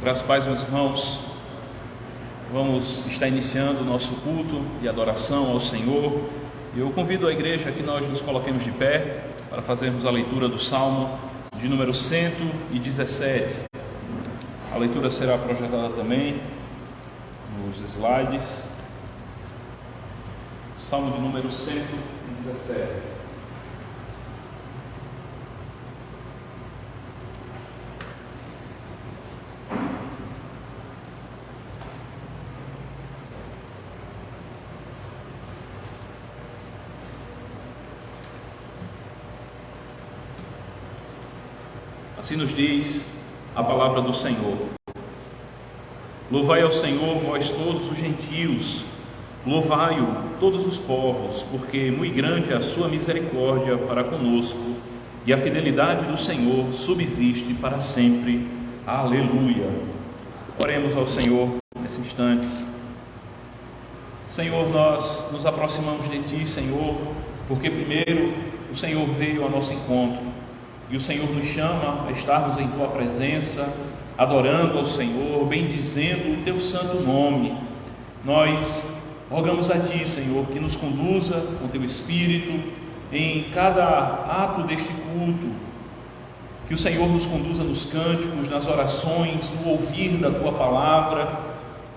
Graças a Deus, meus irmãos, vamos estar iniciando o nosso culto de adoração ao Senhor. Eu convido a igreja que nós nos coloquemos de pé para fazermos a leitura do Salmo de número 117. A leitura será projetada também nos slides. Salmo de número 117. Assim nos diz a palavra do Senhor: Louvai ao Senhor, vós todos os gentios, louvai-o todos os povos, porque muito grande é a sua misericórdia para conosco, e a fidelidade do Senhor subsiste para sempre. Aleluia. Oremos ao Senhor nesse instante. Senhor, nós nos aproximamos de Ti, Senhor, porque primeiro o Senhor veio ao nosso encontro, e o Senhor nos chama a estarmos em Tua presença, adorando ao Senhor, bendizendo o Teu santo nome. Nós rogamos a Ti, Senhor, que nos conduza com Teu Espírito em cada ato deste culto, que o Senhor nos conduza nos cânticos, nas orações, no ouvir da Tua palavra,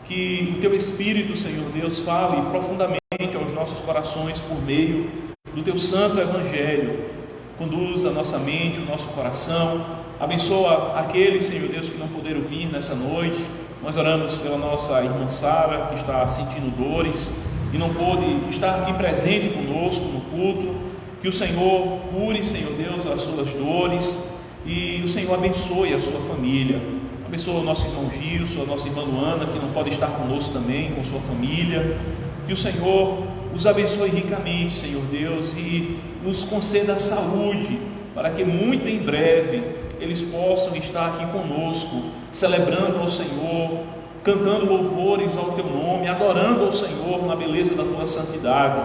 que o Teu Espírito, Senhor Deus, fale profundamente aos nossos corações por meio do Teu santo Evangelho. Conduza a nossa mente, o nosso coração, abençoa aqueles, Senhor Deus, que não puderam vir nessa noite. Nós oramos pela nossa irmã Sara, que está sentindo dores e não pôde estar aqui presente conosco no culto. Que o Senhor cure, Senhor Deus, as suas dores, e o Senhor abençoe a sua família. Abençoa o nosso irmão Gilson, a nossa irmã Luana, que não pode estar conosco também, com sua família. Que o Senhor os abençoe ricamente, Senhor Deus, e nos conceda saúde, para que muito em breve eles possam estar aqui conosco, celebrando ao Senhor, cantando louvores ao Teu nome, adorando ao Senhor na beleza da Tua santidade.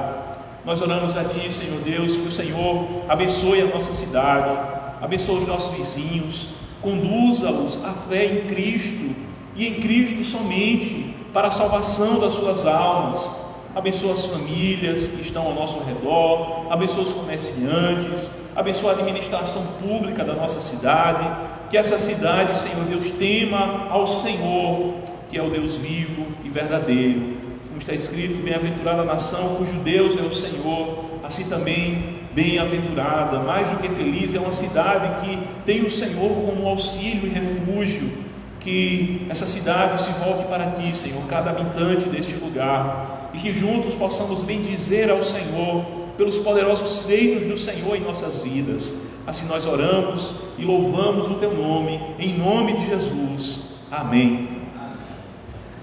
Nós oramos a Ti, Senhor Deus, que o Senhor abençoe a nossa cidade, abençoe os nossos vizinhos, conduza-os à fé em Cristo, e em Cristo somente, para a salvação das suas almas. Abençoa as famílias que estão ao nosso redor, abençoa os comerciantes, abençoa a administração pública da nossa cidade. Que essa cidade, Senhor Deus, tema ao Senhor, que é o Deus vivo e verdadeiro. Como está escrito, bem-aventurada a nação cujo Deus é o Senhor. Assim também, bem-aventurada, mais do que feliz, é uma cidade que tem o Senhor como auxílio e refúgio. Que essa cidade se volte para Ti, Senhor, cada habitante deste lugar, e que juntos possamos bendizer ao Senhor pelos poderosos feitos do Senhor em nossas vidas. Assim nós oramos e louvamos o Teu nome, em nome de Jesus. Amém.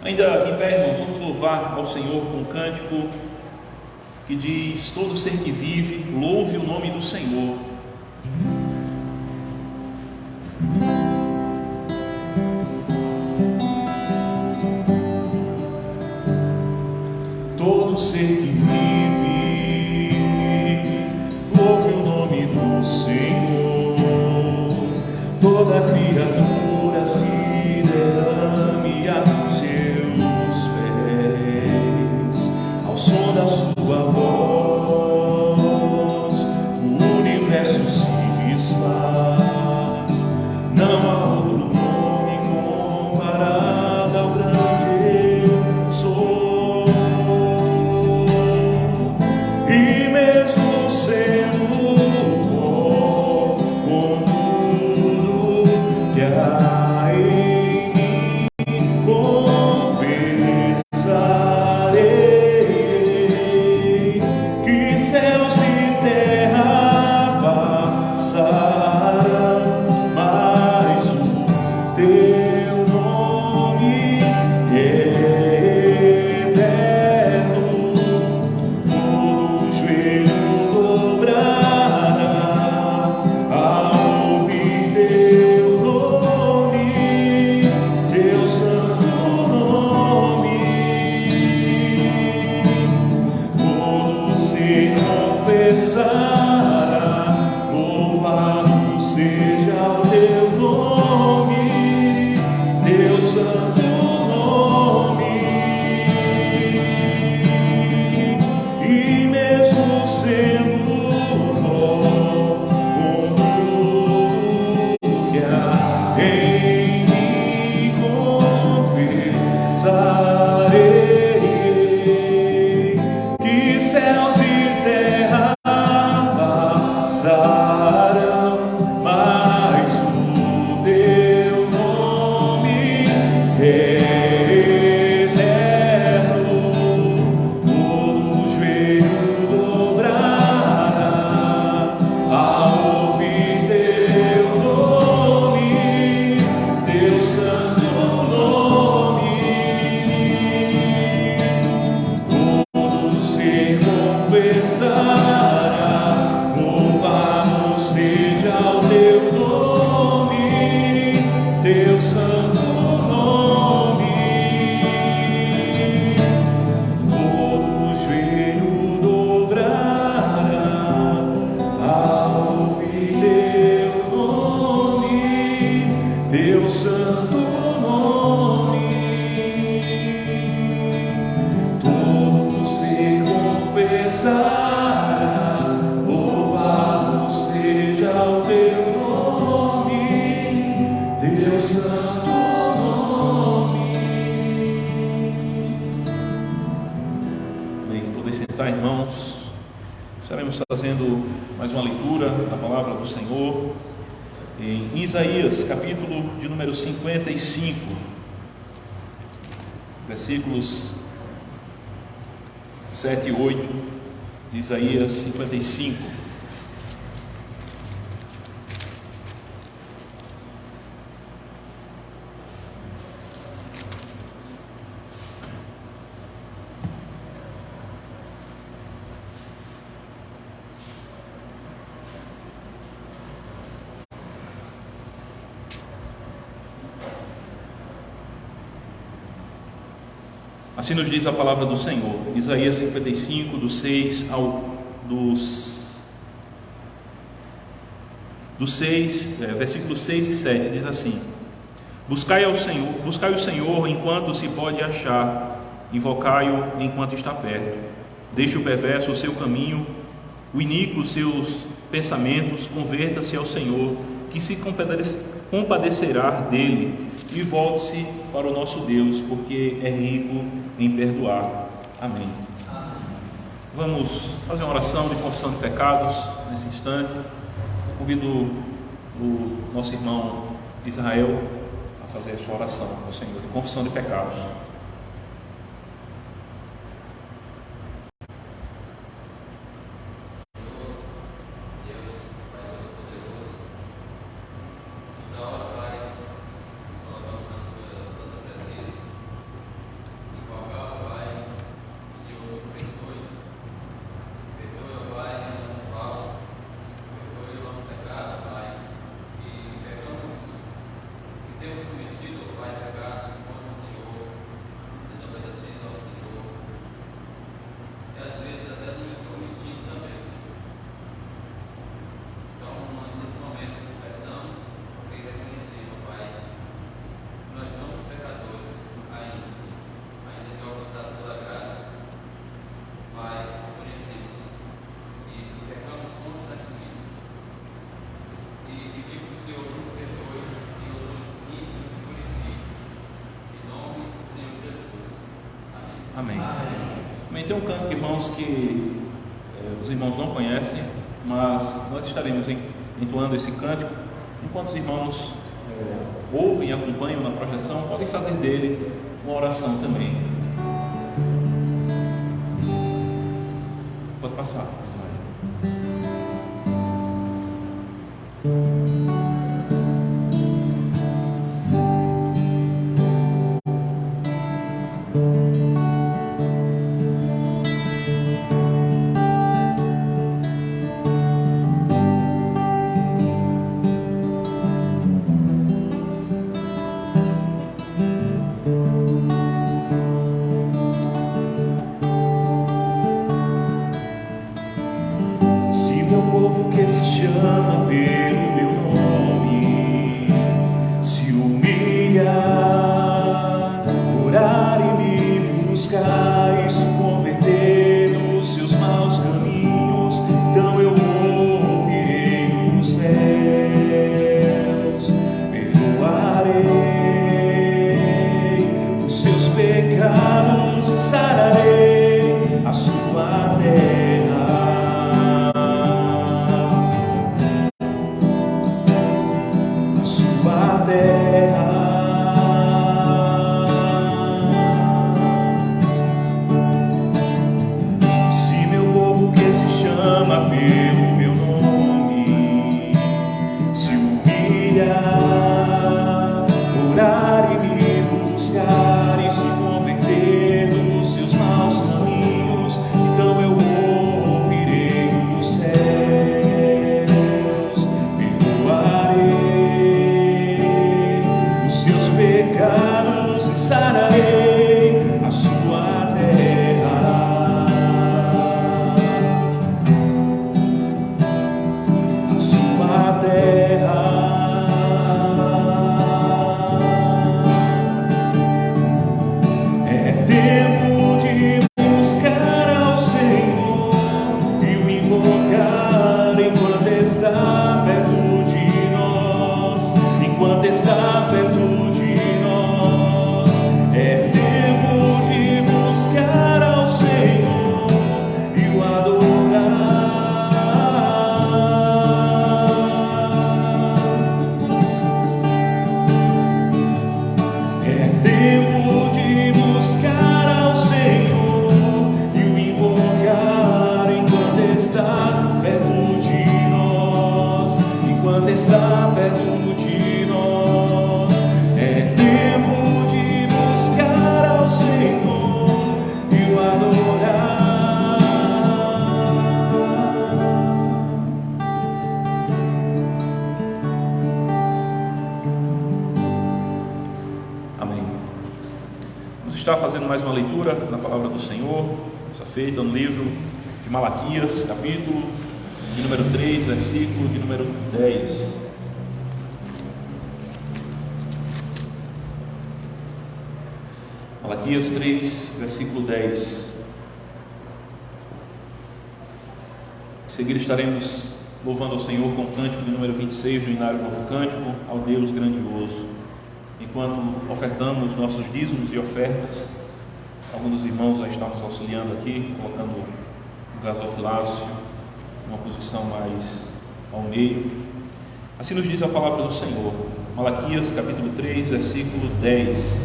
Ainda em pé, irmãos, vamos louvar ao Senhor com um cântico que diz: todo ser que vive, louve o nome do Senhor. Todo ser que vive, louve o nome do Senhor. Toda criatura se derrame a seus pés, ao som da sua voz, o universo se desfaz. Não há outro nome comparado ao grande eu sou. sentar, irmãos. Estaremos fazendo mais uma leitura da palavra do Senhor em Isaías, capítulo de número 55, versículos 7 e 8 de Isaías 55. Assim nos diz a palavra do Senhor, Isaías 55, versículos 6 e 7, diz assim: buscai o Senhor enquanto se pode achar, invocai-o enquanto está perto. Deixe o perverso o seu caminho, o iníquo os seus pensamentos, converta-se ao Senhor, que se compadecerá dele, e volte-se para o nosso Deus, porque é rico em perdoar. Amém. Vamos fazer uma oração de confissão de pecados nesse instante. Eu convido o nosso irmão Israel a fazer a sua oração ao Senhor de confissão de pecados. Amém. Também tem um canto, irmãos, que os irmãos não conhecem, mas nós estaremos entoando esse cântico. Enquanto os irmãos ouvem e acompanham na projeção, podem fazer dele uma oração também. Pode passar, Ismael. Orar e me buscar e se converter Vamos estar fazendo mais uma leitura na palavra do Senhor, essa feita no livro de Malaquias, capítulo de número 3, versículo de número 10. Malaquias 3, versículo 10. Em seguida estaremos louvando ao Senhor com o cântico de número 26 do Inário Novo Cântico, ao Deus grandioso. Enquanto ofertamos nossos dízimos e ofertas, alguns dos irmãos já estão nos auxiliando aqui, colocando o gasofilácio em uma posição mais ao meio. Assim nos diz a palavra do Senhor, Malaquias capítulo 3, versículo 10.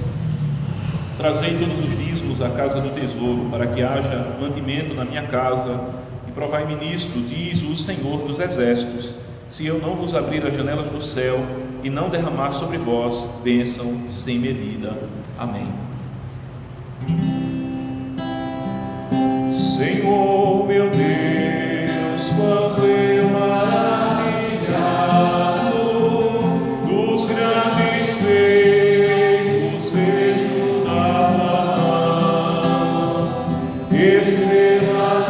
Trazei todos os dízimos à casa do tesouro, para que haja mantimento na minha casa, e provai-me nisto, diz o Senhor dos exércitos, se eu não vos abrir as janelas do céu e não derramar sobre vós bênção sem medida. Amém. Senhor meu Deus, quando eu maravilhado dos grandes feitos vejo da tua mão, estrelas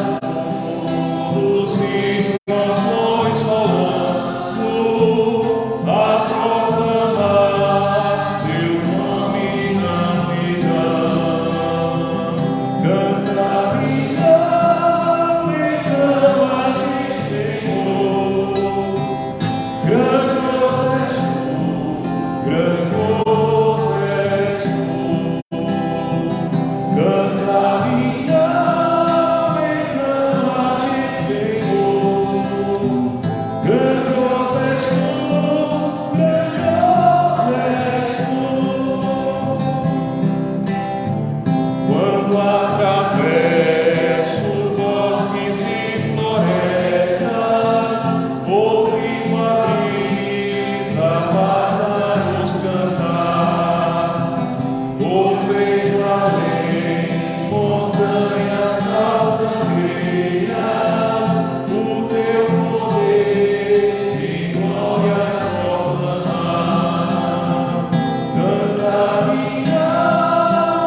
mundos e trovões rolando a proclamar teu nome na multidão. Canta minha alma, então a ti, Senhor. Grandioso és tu, grandioso és tu. Canta minha alma, então a ti, Senhor. Grandioso és tu, grandioso és tu. Quando atravesso bosques e florestas, ouvindo a brisa pássaros cantar, ou vejo além montanhas altaneiras, o teu poder e glória proclamar. Canta minha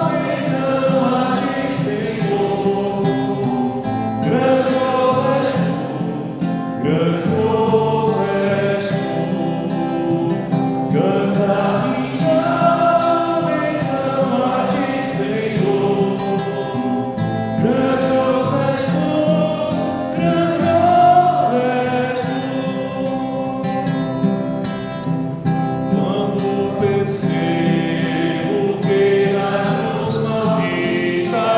alma, então a ti, Senhor. Grandioso és tu, grandioso és tu. Canta minha alma, então a ti, Senhor. Grandioso és tu, grandioso és tu. Quando percebo que a cruz maldita,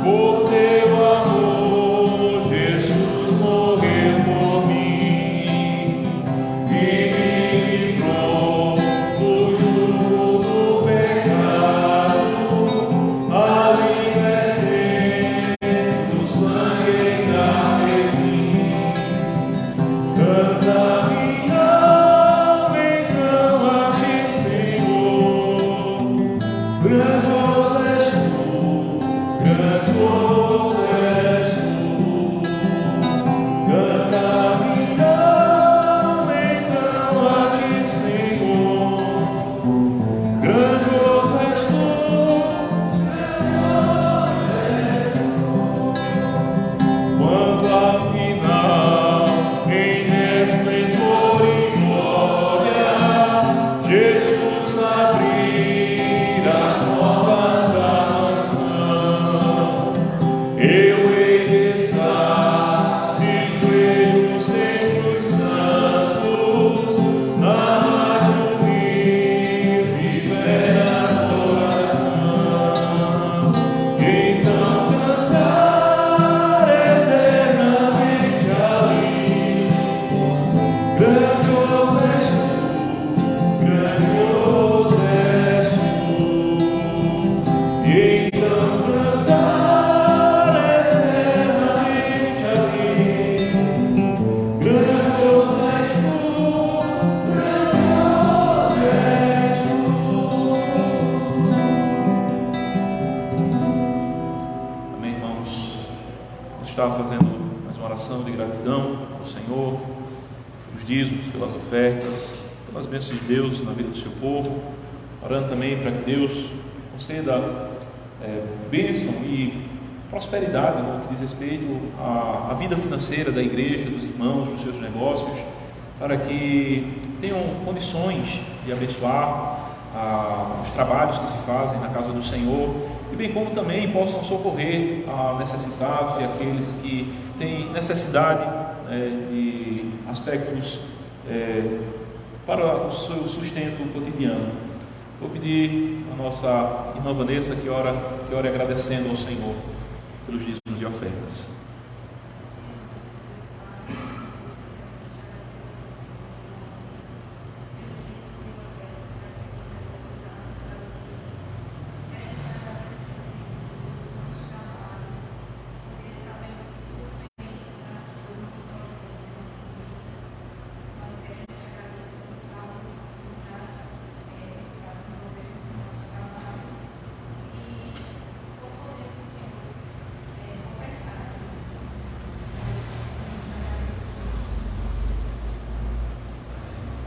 por teu amor, Jesus morreu por mim e me livrou do jugo do pecado, a libertei do sangue carmesim. Canta minha alma, então a ti, Senhor. Grandioso és tu, grandioso és tu. Canta minha alma, então a ti, Senhor. Grandioso és tu, quando afinal em resplendor e glória Jesus abrir as portas da mansão, eu hei de estar de joelhos entre os santos, na mais humilde e vera adoração. Então cantar eternamente ali. Grandioso és tu, grandioso és tu. E então cantar eternamente ali. Grandioso és tu, grandioso és tu. Amém, irmãos? Vamos estar fazendo mais uma oração de gratidão ao Senhor, pelos dízimos, pelas ofertas, pelas bênçãos de Deus na vida do seu povo, orando também para que Deus conceda bênção e prosperidade no que diz respeito à vida financeira da igreja, dos irmãos, dos seus negócios, para que tenham condições de abençoar os trabalhos que se fazem na casa do Senhor, e bem como também possam socorrer a necessitados e aqueles que têm necessidade de aspectos para o seu sustento cotidiano. Vou pedir a nossa irmã Vanessa que ore agradecendo ao Senhor pelos dízimos e ofertas.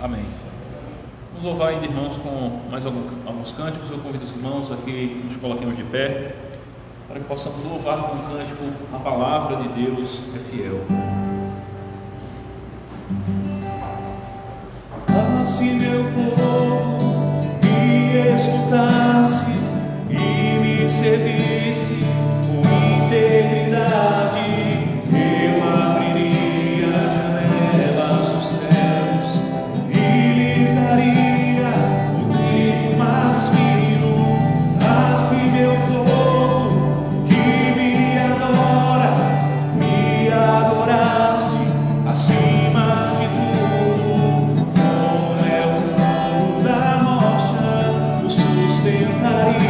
Amém. Vamos louvar ainda, irmãos, com mais alguns cânticos. Eu convido os irmãos a que nos coloquemos de pé, para que possamos louvar com um cântico a palavra de Deus é fiel. Ah, se meu povo me escutasse e me servisse com integridade, eu abriria as janelas dos céus e lhes daria o trigo mais fino. Ah, se meu povo que me adora me adorasse acima de tudo, como é o ouro da rocha, o sustentaria.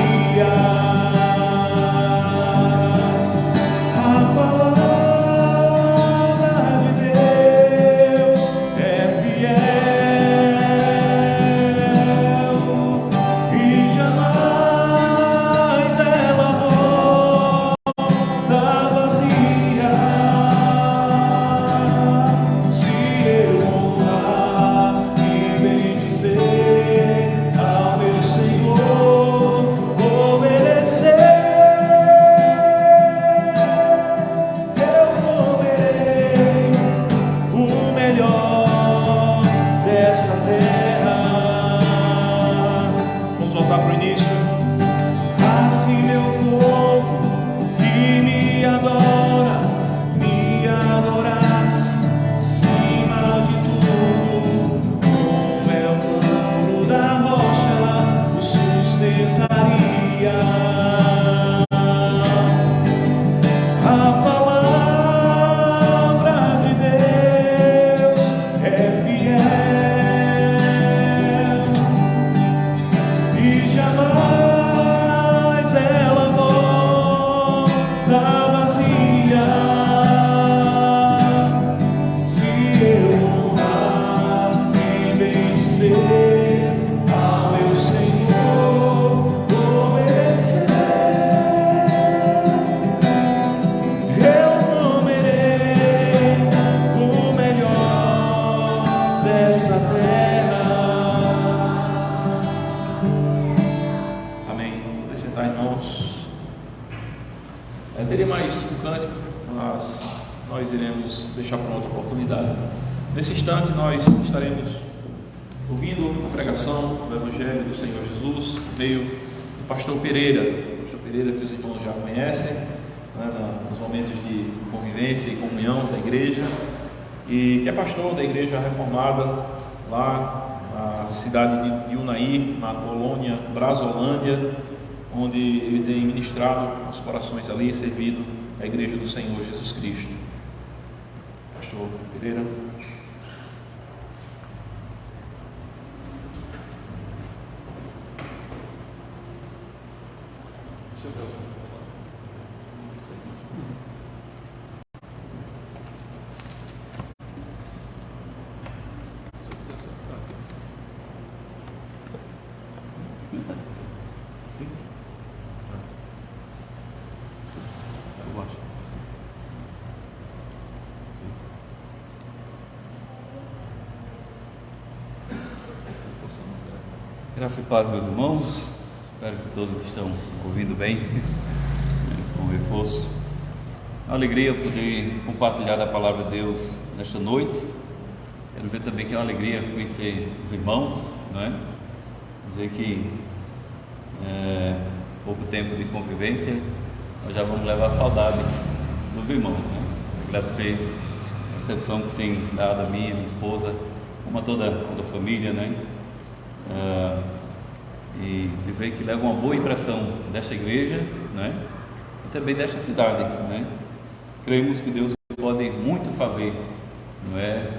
Teria mais um cântico, mas nós iremos deixar para outra oportunidade. Nesse instante nós estaremos ouvindo a pregação do Evangelho do Senhor Jesus, por meio do pastor Pereira, que os irmãos já conhecem, nos momentos de convivência e comunhão da igreja, e que é pastor da igreja reformada lá na cidade de Unai, na colônia Brasolândia, onde ele tem ministrado os corações ali e servido a igreja do Senhor Jesus Cristo. Pastor Pereira. Graça e paz, meus irmãos. Espero que todos estão ouvindo bem, com reforço. Uma alegria poder compartilhar da palavra de Deus nesta noite. Quero dizer também que é uma alegria conhecer os irmãos, não é? Dizer que pouco tempo de convivência, nós já vamos levar saudades dos irmãos, né? Agradecer a recepção que tem dado a mim e a minha esposa, como a toda a família, né? E dizer que leva uma boa impressão desta igreja, né? E também desta cidade, né? Creemos que Deus pode muito fazer, não é?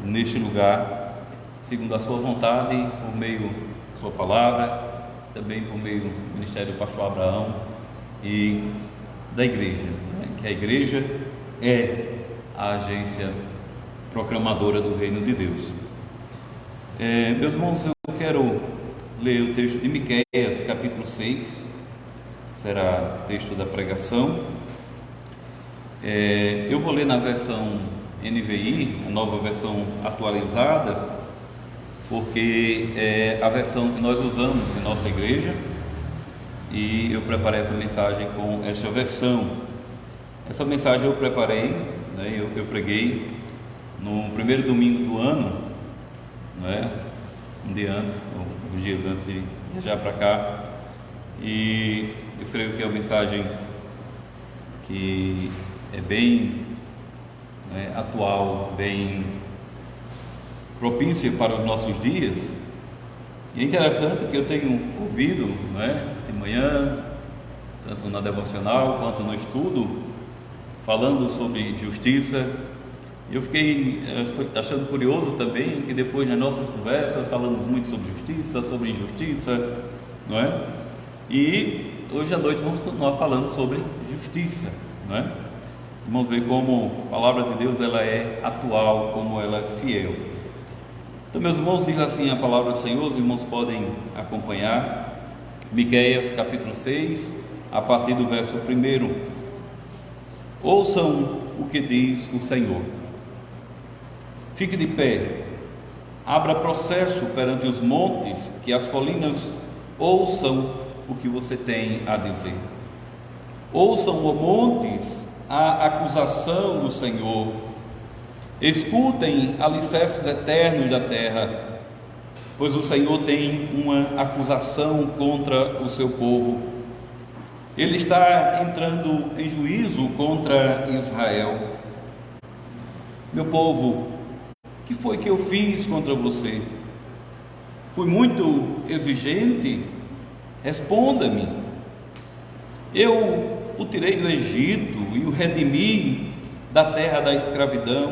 Neste lugar, segundo a sua vontade, por meio da sua palavra, também por meio do ministério do pastor Abraão e da igreja, né? Que a igreja é a agência proclamadora do reino de Deus. Meus irmãos, eu quero ler o texto de Miqueias, capítulo 6, será o texto da pregação. Eu vou ler na versão NVI, a nova versão atualizada, porque é a versão que nós usamos em nossa igreja, e eu preparei essa mensagem com esta versão. Essa mensagem eu preparei, né, eu preguei no primeiro domingo do ano, não é? Um dia antes, uns dias antes de viajar para cá, e eu creio que é uma mensagem que é bem, né, atual, bem propícia para os nossos dias. E é interessante que eu tenho ouvido, né, de manhã, tanto na devocional quanto no estudo, falando sobre justiça. Eu fiquei achando curioso também que depois nas nossas conversas falamos muito sobre justiça, sobre injustiça, não é? E hoje à noite vamos continuar falando sobre justiça, não é? Vamos ver como a palavra de Deus ela é atual, como ela é fiel. Então, meus irmãos, diz assim a palavra do Senhor, os irmãos podem acompanhar, Miqueias capítulo 6, a partir do verso 1. Ouçam o que diz o Senhor. Fique de pé, abra processo perante os montes, que as colinas ouçam o que você tem a dizer. Ouçam, ó montes, a acusação do Senhor. Escutem alicerces eternos da terra, pois o Senhor tem uma acusação contra o seu povo. Ele está entrando em juízo contra Israel. Meu povo, o que foi que eu fiz contra você? Fui muito exigente? Responda-me. Eu o tirei do Egito e o redimi da terra da escravidão.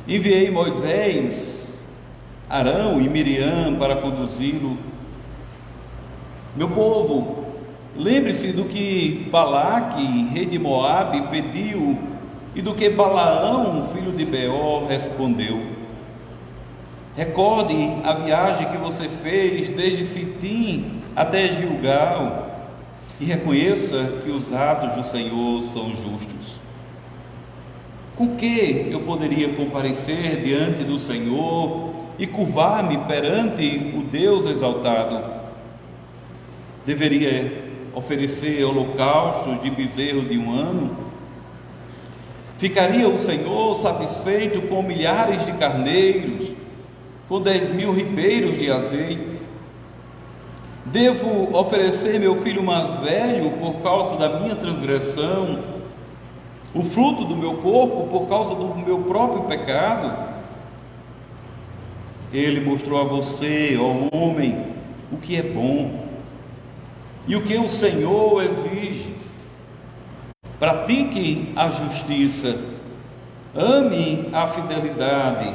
Enviei Moisés, Arão e Miriam para conduzi-lo. Meu povo, lembre-se do que Balaque, rei de Moabe, pediu e do que Balaão, filho de Beor, respondeu. Recorde a viagem que você fez desde Sitim até Gilgal e reconheça que os atos do Senhor são justos. Com que eu poderia comparecer diante do Senhor e curvar-me perante o Deus exaltado? Deveria oferecer holocaustos de bezerro de um ano? Ficaria o Senhor satisfeito com milhares de carneiros, com 10.000 ribeiros de azeite? Devo oferecer meu filho mais velho por causa da minha transgressão, o fruto do meu corpo por causa do meu próprio pecado? Ele mostrou a você, ó homem, o que é bom e o que o Senhor exige. Pratique a justiça, ame a fidelidade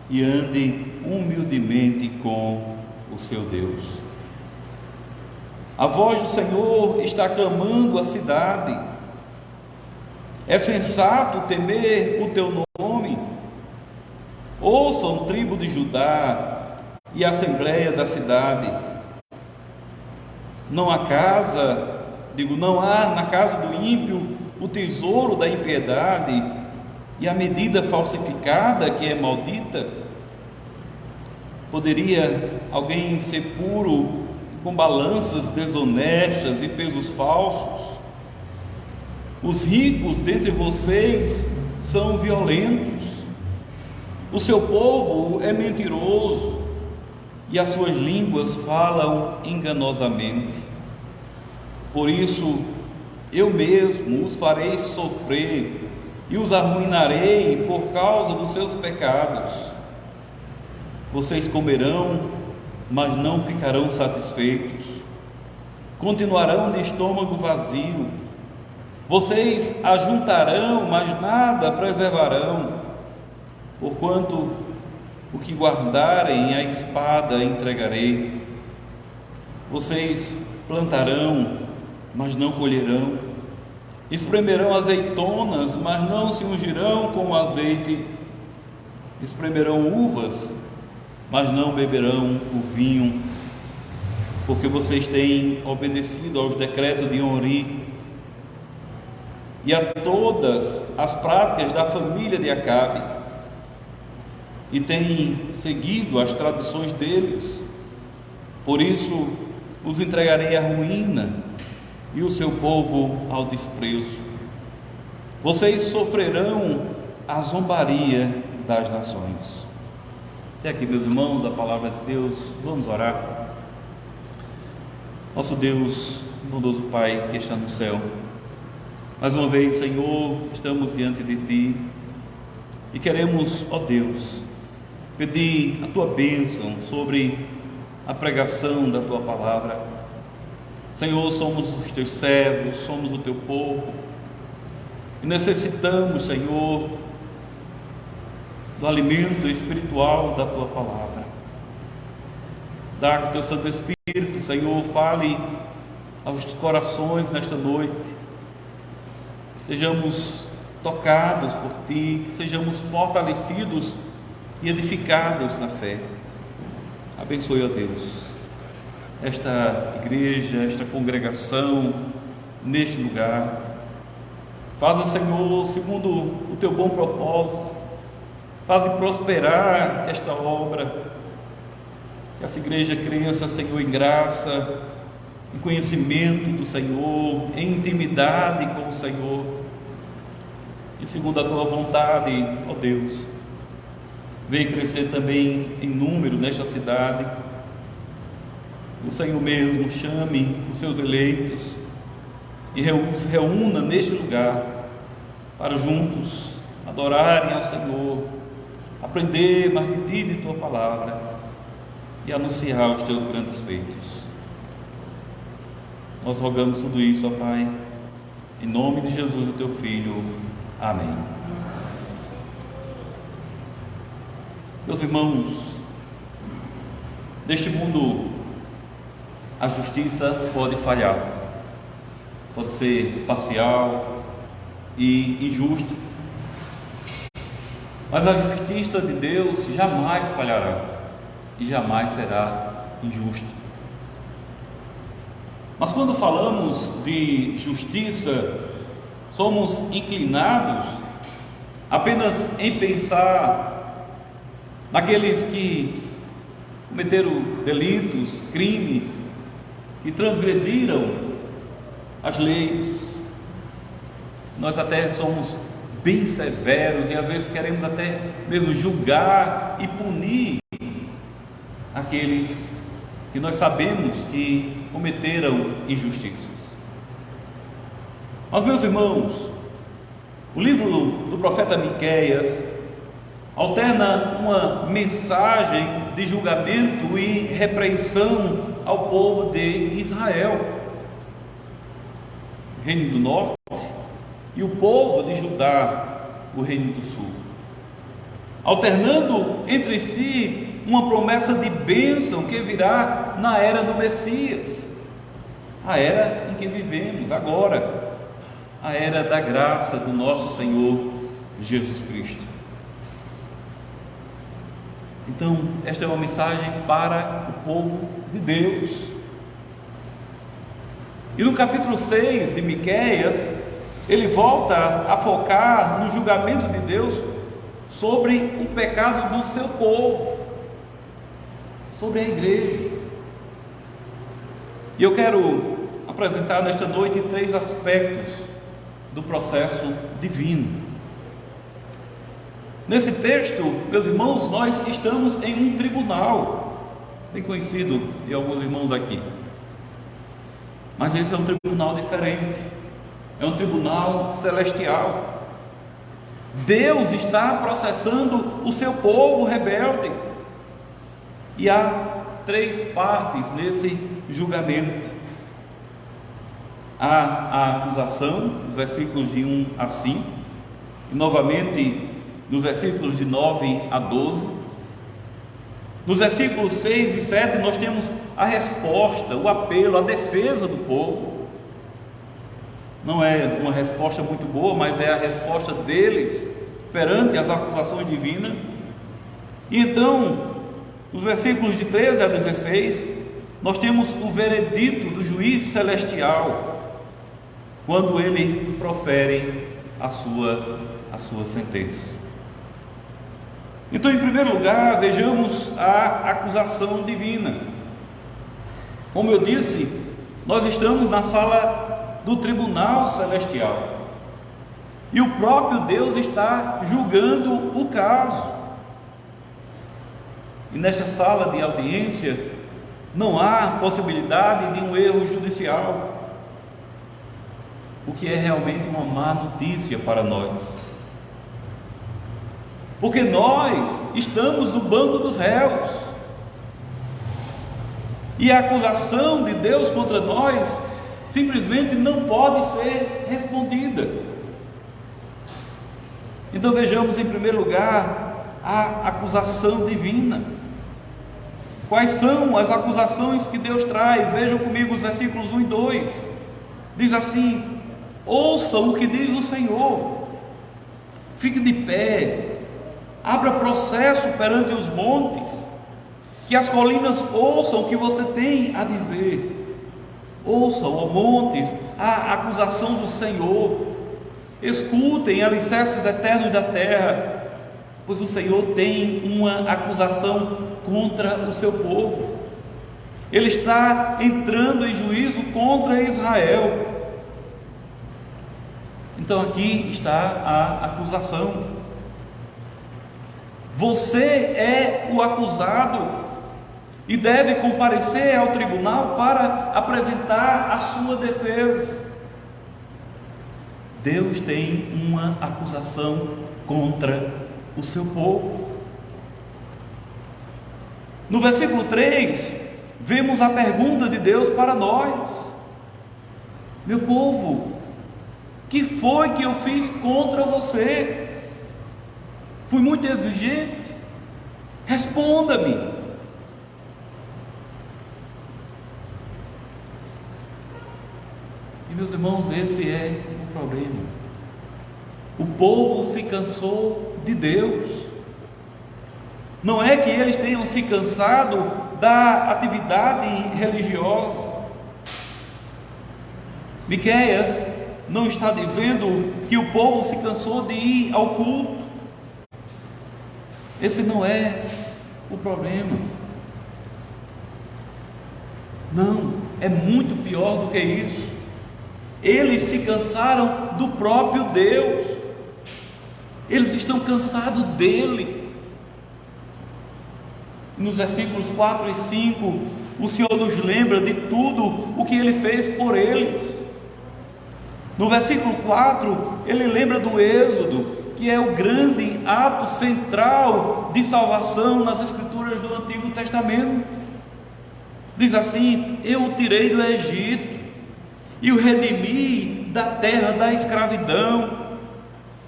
e ande humildemente com o seu Deus. A voz do Senhor está clamando a cidade. É sensato temer o teu nome. Ouçam, tribo de Judá e a assembleia da cidade. Não há na casa do ímpio o tesouro da impiedade e a medida falsificada que é maldita? Poderia alguém ser puro com balanças desonestas e pesos falsos. Os ricos dentre vocês são violentos. O seu povo é mentiroso e as suas línguas falam enganosamente. Por isso, eu mesmo os farei sofrer e os arruinarei por causa dos seus pecados. Vocês comerão, mas não ficarão satisfeitos. Continuarão de estômago vazio. Vocês ajuntarão, mas nada preservarão. Porquanto o que guardarem a espada entregarei. Vocês plantarão, mas não colherão. Espremerão azeitonas, mas não se ungirão com azeite. Espremerão uvas, mas não beberão o vinho, porque vocês têm obedecido aos decretos de Onri e a todas as práticas da família de Acabe, e têm seguido as tradições deles. Por isso os entregarei à ruína e o seu povo ao desprezo. Vocês sofrerão a zombaria das nações. Até aqui, meus irmãos, a palavra de Deus. Vamos orar. Nosso Deus, bondoso Pai que está no céu, mais uma vez, Senhor, estamos diante de Ti e queremos, ó Deus, pedir a Tua bênção sobre a pregação da Tua palavra. Senhor, somos os Teus servos, somos o Teu povo e necessitamos, Senhor, do alimento espiritual da Tua palavra. Dá que o Teu Santo Espírito, Senhor, fale aos corações nesta noite, sejamos tocados por Ti, que sejamos fortalecidos e edificados na fé. Abençoe, ó Deus, esta igreja, esta congregação, neste lugar. Faça, Senhor, segundo o Teu bom propósito, faze prosperar esta obra, que essa igreja cresça, Senhor, em graça, em conhecimento do Senhor, em intimidade com o Senhor, e segundo a Tua vontade, ó Deus, venha crescer também em número nesta cidade. O Senhor mesmo chame os seus eleitos e se reúna neste lugar para juntos adorarem ao Senhor, aprender mais de Ti, de Tua palavra e anunciar os Teus grandes feitos. Nós rogamos tudo isso, ó Pai, em nome de Jesus, o Teu Filho. Amém. Meus irmãos, neste mundo a justiça pode falhar, pode ser parcial e injusta, mas a justiça de Deus jamais falhará e jamais será injusta. Mas quando falamos de justiça, somos inclinados apenas em pensar naqueles que cometeram delitos, crimes, que transgrediram as leis. Nós até somos bem severos e às vezes queremos até mesmo julgar e punir aqueles que nós sabemos que cometeram injustiças. Mas, meus irmãos, o livro do profeta Miqueias alterna uma mensagem de julgamento e repreensão ao povo de Israel, o reino do norte, e o povo de Judá, o reino do sul, alternando entre si uma promessa de bênção que virá na era do Messias, a era em que vivemos agora, a era da graça do nosso Senhor Jesus Cristo. Então, esta é uma mensagem para o povo de Deus. E no capítulo 6 de Miqueias, ele volta a focar no julgamento de Deus sobre o pecado do seu povo, sobre a igreja. E eu quero apresentar nesta noite 3 aspectos do processo divino. Nesse texto, meus irmãos, nós estamos em um tribunal, bem conhecido de alguns irmãos aqui. Mas esse é um tribunal diferente, é um tribunal celestial. Deus está processando o seu povo rebelde. E há 3 partes nesse julgamento. Há a acusação, nos versículos de 1 a 5, e novamente nos versículos de 9 a 12. Nos versículos 6 e 7 nós temos a resposta, o apelo, a defesa do povo. Não é uma resposta muito boa, mas é a resposta deles perante as acusações divinas. E então, nos versículos de 13 a 16, nós temos o veredito do juiz celestial, quando ele profere a sua sentença. Então, em primeiro lugar, vejamos a acusação divina. Como eu disse, nós estamos na sala do tribunal celestial, e o próprio Deus está julgando o caso. E nesta sala de audiência não há possibilidade de um erro judicial, o que é realmente uma má notícia para nós, porque nós estamos no banco dos réus, e a acusação de Deus contra nós simplesmente não pode ser respondida. Então vejamos em primeiro lugar a acusação divina. Quais são as acusações que Deus traz? Vejam comigo os versículos 1 e 2. Diz assim: ouçam o que diz o Senhor, fique de pé, abra processo perante os montes, que as colinas ouçam o que você tem a dizer. Ouçam, ó montes, a acusação do Senhor, escutem, alicerces eternos da terra, pois o Senhor tem uma acusação contra o seu povo. Ele está entrando em juízo contra Israel. Então aqui está a acusação. Você é o acusado e deve comparecer ao tribunal para apresentar a sua defesa. Deus tem uma acusação contra o seu povo. No versículo 3, vemos a pergunta de Deus para nós: meu povo, que foi que eu fiz contra você? Fui muito exigente? Responda-me. E meus irmãos, esse é o problema. O povo se cansou de Deus. Não é que eles tenham se cansado da atividade religiosa. Miqueias não está dizendo que o povo se cansou de ir ao culto. Esse não é o problema. Não, é muito pior do que isso. Eles se cansaram do próprio Deus. Eles estão cansados dele. Nos versículos 4 e 5, o Senhor nos lembra de tudo o que Ele fez por eles. No versículo 4, Ele lembra do Êxodo, que é o grande ato central de salvação nas Escrituras do Antigo Testamento. Diz assim: eu o tirei do Egito e o redimi da terra da escravidão.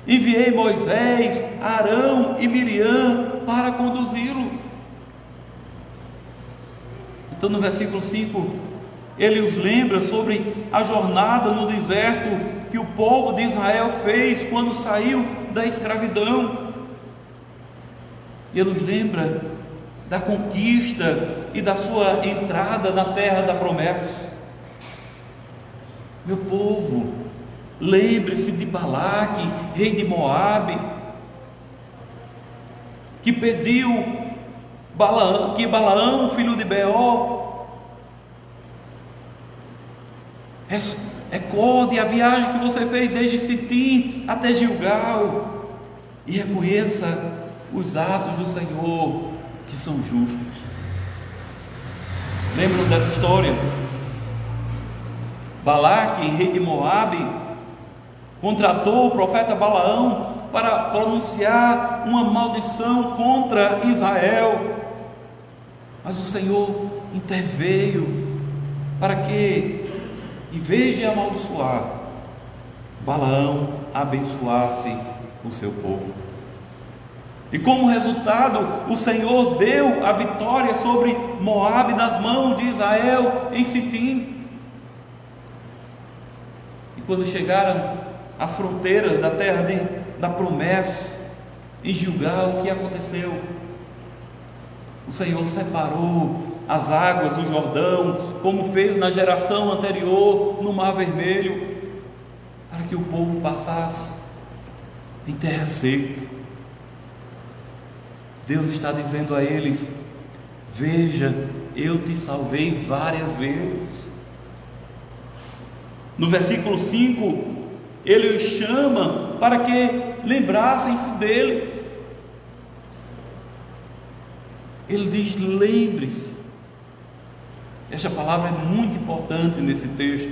Enviei Moisés, Arão e Miriam para conduzi-lo. Então no versículo 5, ele os lembra sobre a jornada no deserto que o povo de Israel fez quando saiu da escravidão. E ele os lembra da conquista e da sua entrada na terra da promessa. Meu povo, lembre-se de Balaque, rei de Moabe, que pediu que Balaão, filho de Beor, Recorde a viagem que você fez desde Sitim até Gilgal e reconheça os atos do Senhor que são justos. Lembram dessa história? Balaque, rei de Moabe, contratou o profeta Balaão para pronunciar uma maldição contra Israel, mas o Senhor interveio para que, em vez de amaldiçoar, Balaão abençoasse o seu povo. E como resultado, o Senhor deu a vitória sobre Moabe nas mãos de Israel em Sitim. E quando chegaram às fronteiras da terra da promessa, em Gilgal, o que aconteceu? O Senhor separou as águas do Jordão, como fez na geração anterior no Mar Vermelho, para que o povo passasse em terra seca. Deus está dizendo a eles: veja, eu te salvei várias vezes. No versículo 5, ele os chama para que lembrassem-se deles. Ele diz: lembre-se. Esta palavra é muito importante nesse texto.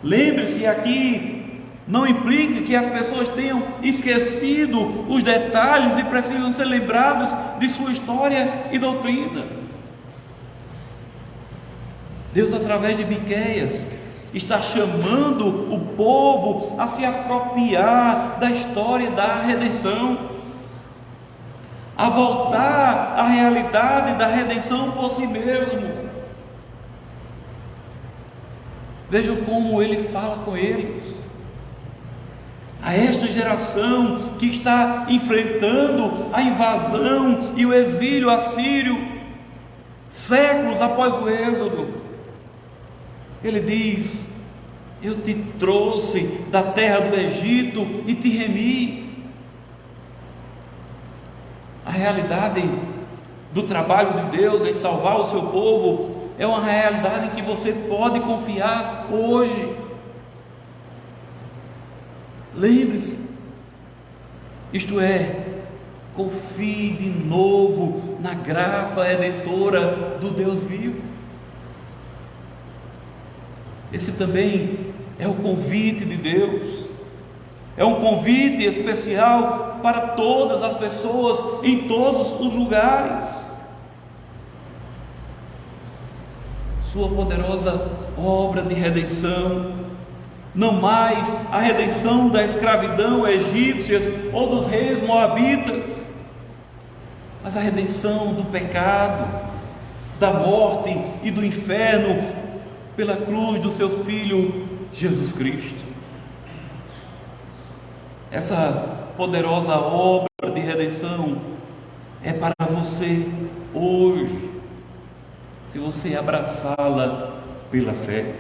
Lembre-se aqui não implica que as pessoas tenham esquecido os detalhes e precisam ser lembrados de sua história e doutrina. Deus, através de Miqueias, está chamando o povo a se apropriar da história da redenção, a voltar à realidade da redenção por si mesmo. Vejam como ele fala com eles. A esta geração que está enfrentando a invasão e o exílio assírio, séculos após o Êxodo, ele diz: eu te trouxe da terra do Egito e te remi. A realidade do trabalho de Deus em salvar o seu povo é uma realidade em que você pode confiar hoje. Lembre-se, isto é, confie de novo na graça redentora do Deus vivo. Esse também é o convite de Deus, é um convite especial para todas as pessoas, em todos os lugares. Sua poderosa obra de redenção, não mais a redenção da escravidão egípcia ou dos reis moabitas, mas a redenção do pecado, da morte e do inferno pela cruz do seu Filho Jesus Cristo. Essa poderosa obra de redenção é para você hoje, se você abraçá-la pela fé.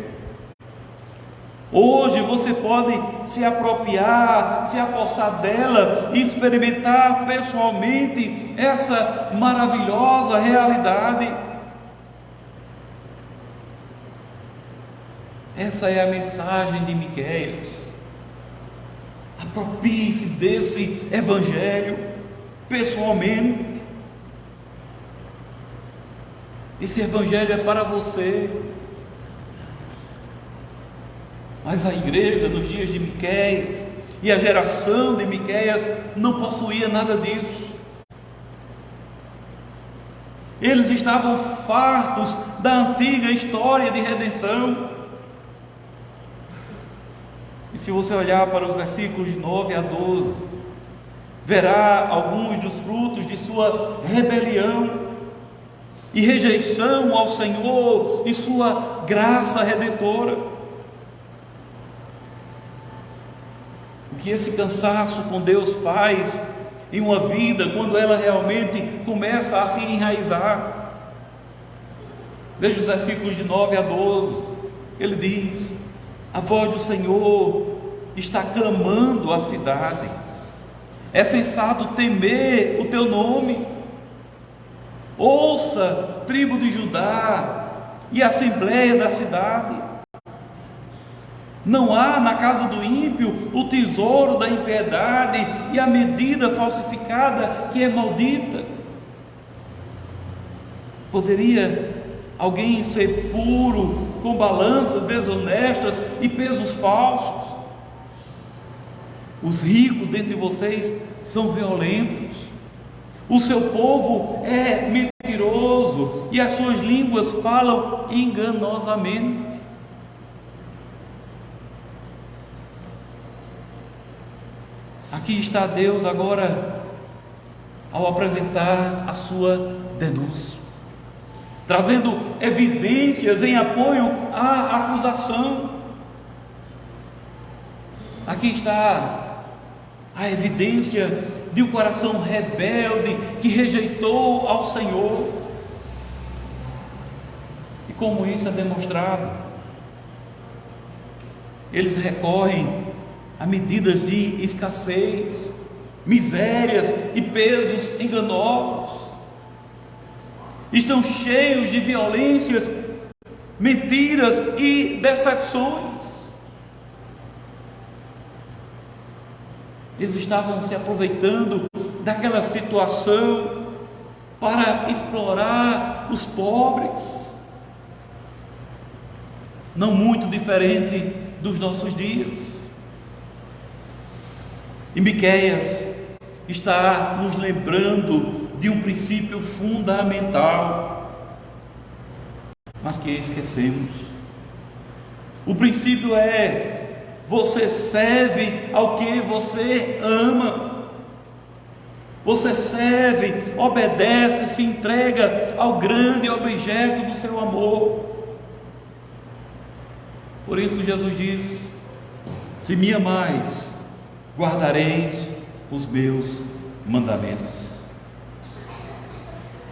Hoje você pode se apropriar, se apossar dela e experimentar pessoalmente essa maravilhosa realidade. Essa é a mensagem de Miqueias. Aproprie-se desse evangelho pessoalmente. Esse evangelho é para você. Mas a igreja nos dias de Miqueias e a geração de Miqueias não possuía nada disso. Eles estavam fartos da antiga história de redenção. E se você olhar para os versículos de 9 a 12, verá alguns dos frutos de sua rebelião e rejeição ao Senhor e sua graça redentora. O que esse cansaço com Deus faz em uma vida quando ela realmente começa a se enraizar. Veja os versículos de 9 a 12. Ele diz: a voz do Senhor está clamando a cidade, é sensato temer o teu nome. Ouça, tribo de Judá, e assembleia da cidade. Não há na casa do ímpio o tesouro da impiedade e a medida falsificada que é maldita. Poderia alguém ser puro com balanças desonestas e pesos falsos? Os ricos dentre vocês são violentos, o seu povo é mentiroso e as suas línguas falam enganosamente. Aqui está Deus agora ao apresentar a sua denúncia, trazendo evidências em apoio à acusação. Aqui está a evidência de um coração rebelde que rejeitou ao Senhor. E como isso é demonstrado? Eles recorrem a medidas de escassez, misérias e pesos enganosos. Estão cheios de violências, mentiras e decepções. Eles estavam se aproveitando daquela situação para explorar os pobres. Não muito diferente dos nossos dias. E Miqueias está nos lembrando de um princípio fundamental, mas que esquecemos. O princípio é: você serve ao que você ama. Você serve, obedece, se entrega ao grande objeto do seu amor. Por isso Jesus diz: se me amais, guardareis os meus mandamentos.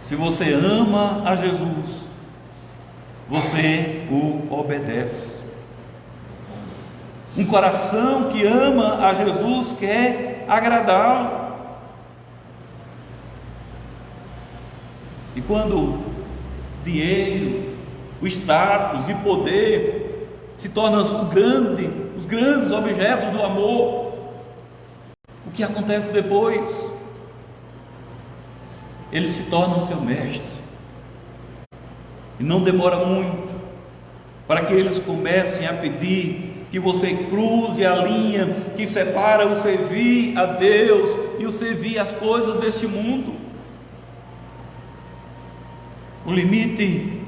Se você ama a Jesus, você o obedece. Um coração que ama a Jesus quer agradá-lo. E quando dinheiro, o status e poder se tornam os grandes objetos do amor, o que acontece depois? Eles se tornam seu mestre. E não demora muito para que eles comecem a pedir que você cruze a linha que separa o servir a Deus e o servir as coisas deste mundo. O limite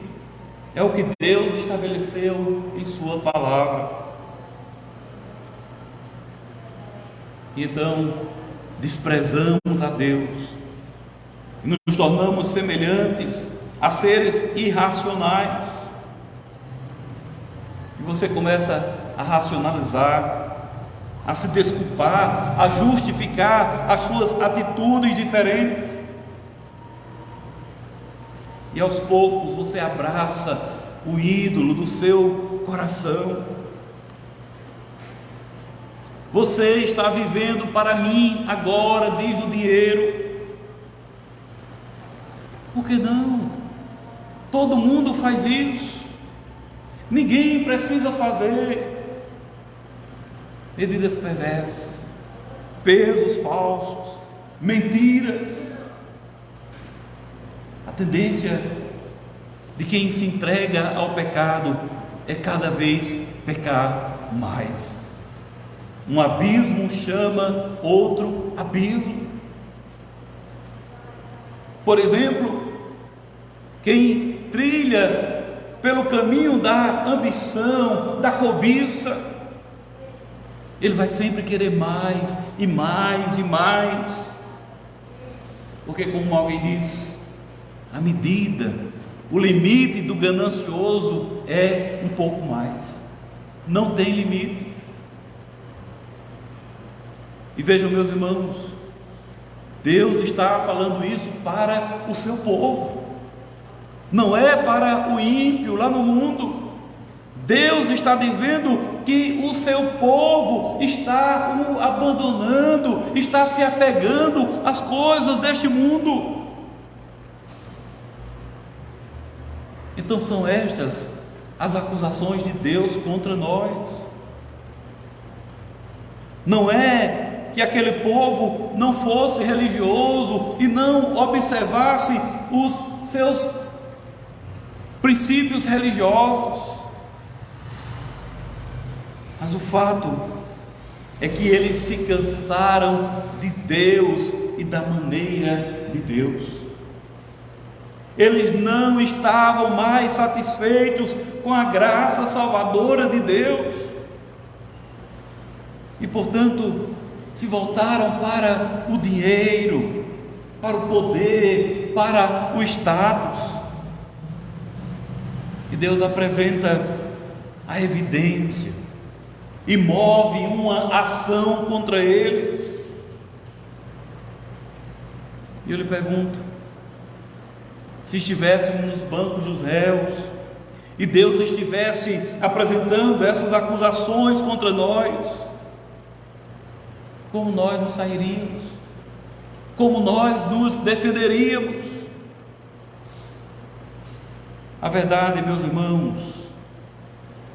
é o que Deus estabeleceu em sua palavra. Então, desprezamos a Deus e nos tornamos semelhantes a seres irracionais. E você começa a racionalizar, a se desculpar, a justificar as suas atitudes diferentes. E aos poucos você abraça o ídolo do seu coração. Você está vivendo para mim agora, diz o dinheiro. Por que não? Todo mundo faz isso. Ninguém precisa fazer. Medidas perversas, pesos falsos, mentiras. A tendência de quem se entrega ao pecado é cada vez pecar mais. Um abismo chama outro abismo. Por exemplo, quem trilha pelo caminho da ambição, da cobiça, ele vai sempre querer mais e mais e mais, porque, como alguém diz, a medida, o limite do ganancioso é um pouco mais, não tem limites. E vejam, meus irmãos, Deus está falando isso para o seu povo, não é para o ímpio lá no mundo. Deus está dizendo que o seu povo está o abandonando, está se apegando às coisas deste mundo. Então são estas as acusações de Deus contra nós. Não é que aquele povo não fosse religioso e não observasse os seus princípios religiosos, mas o fato é que eles se cansaram de Deus e da maneira de Deus. Eles não estavam mais satisfeitos com a graça salvadora de Deus e, portanto, se voltaram para o dinheiro, para o poder, para o status. E Deus apresenta a evidência e move uma ação contra eles. E eu lhe pergunto: se estivéssemos nos bancos dos réus e Deus estivesse apresentando essas acusações contra nós, como nós nos sairíamos? Como nós nos defenderíamos? A verdade, meus irmãos,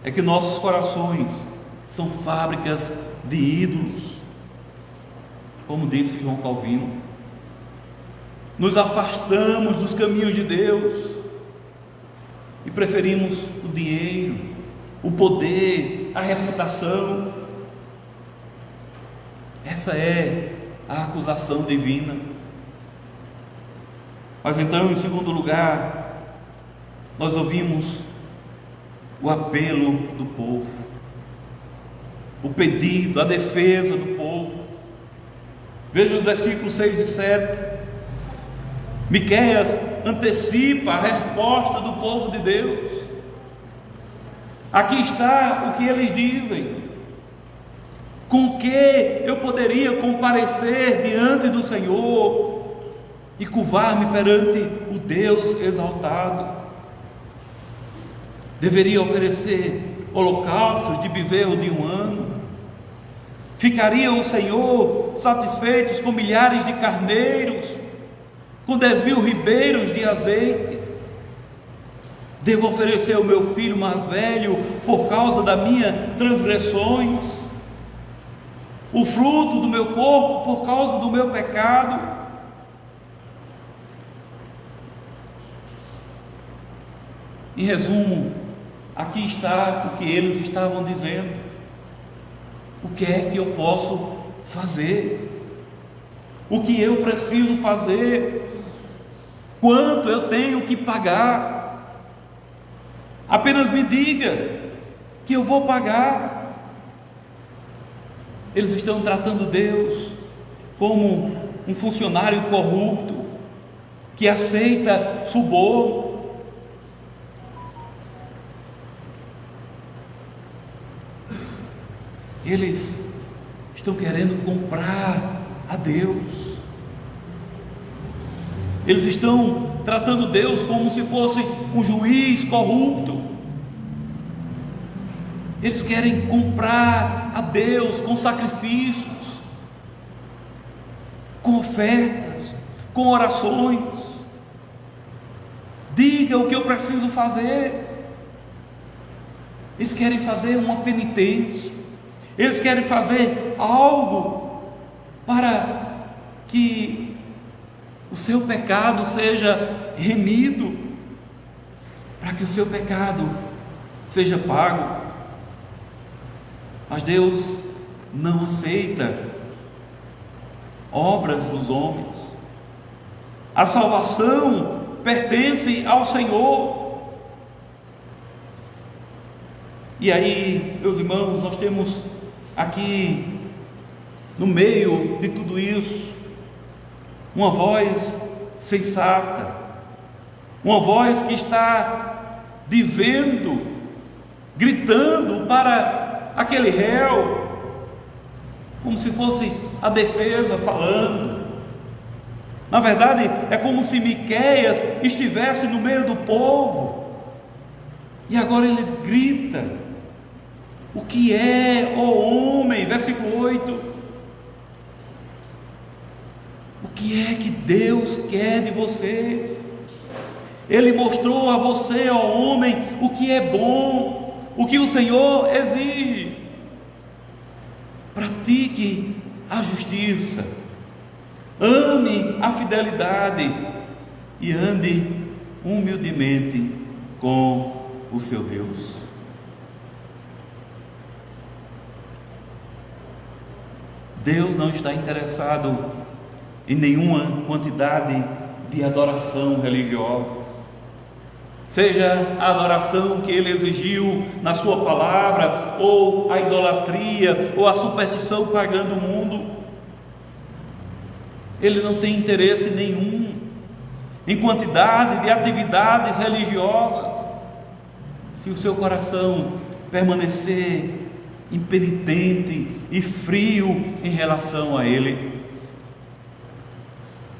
é que nossos corações são fábricas de ídolos, como disse João Calvino. Nos afastamos dos caminhos de Deus e preferimos o dinheiro, o poder, a reputação. Essa é a acusação divina. Mas então, em segundo lugar, nós ouvimos o apelo do povo, o pedido, a defesa do povo. Veja os versículos 6 e 7. Miqueias antecipa a resposta do povo de Deus. Aqui está o que eles dizem: com que eu poderia comparecer diante do Senhor e curvar-me perante o Deus exaltado? Deveria oferecer holocaustos de bezerro de um ano? Ficaria o Senhor satisfeito com milhares de carneiros, com 10.000 ribeiros de azeite? Devo oferecer o meu filho mais velho por causa das minhas transgressões, o fruto do meu corpo por causa do meu pecado? Em resumo, aqui está o que eles estavam dizendo. O que é que eu posso fazer? O que eu preciso fazer? Quanto eu tenho que pagar? Apenas me diga que eu vou pagar. Eles estão tratando Deus como um funcionário corrupto que aceita suborno. Eles estão querendo comprar a Deus. Eles estão tratando Deus como se fosse um juiz corrupto. Eles querem comprar a Deus com sacrifícios, com ofertas, com orações. Diga o que eu preciso fazer. Eles querem fazer uma penitência. Eles querem fazer algo para que o seu pecado seja remido, para que o seu pecado seja pago. Mas Deus não aceita obras dos homens. A salvação pertence ao Senhor. E aí, meus irmãos, nós temos aqui, no meio de tudo isso, uma voz sensata, uma voz que está dizendo, gritando para aquele réu, como se fosse a defesa falando. Na verdade, é como se Miqueias estivesse no meio do povo, e agora ele grita: o que é, ó homem? Versículo 8. O que é que Deus quer de você? Ele mostrou a você, ó homem, o que é bom, o que o Senhor exige. Pratique a justiça, ame a fidelidade e ande humildemente com o seu Deus. Deus não está interessado em nenhuma quantidade de adoração religiosa, seja a adoração que Ele exigiu na sua palavra, ou a idolatria, ou a superstição pagã do mundo. Ele não tem interesse nenhum em quantidade de atividades religiosas, se o seu coração permanecer impenitente e frio em relação a Ele.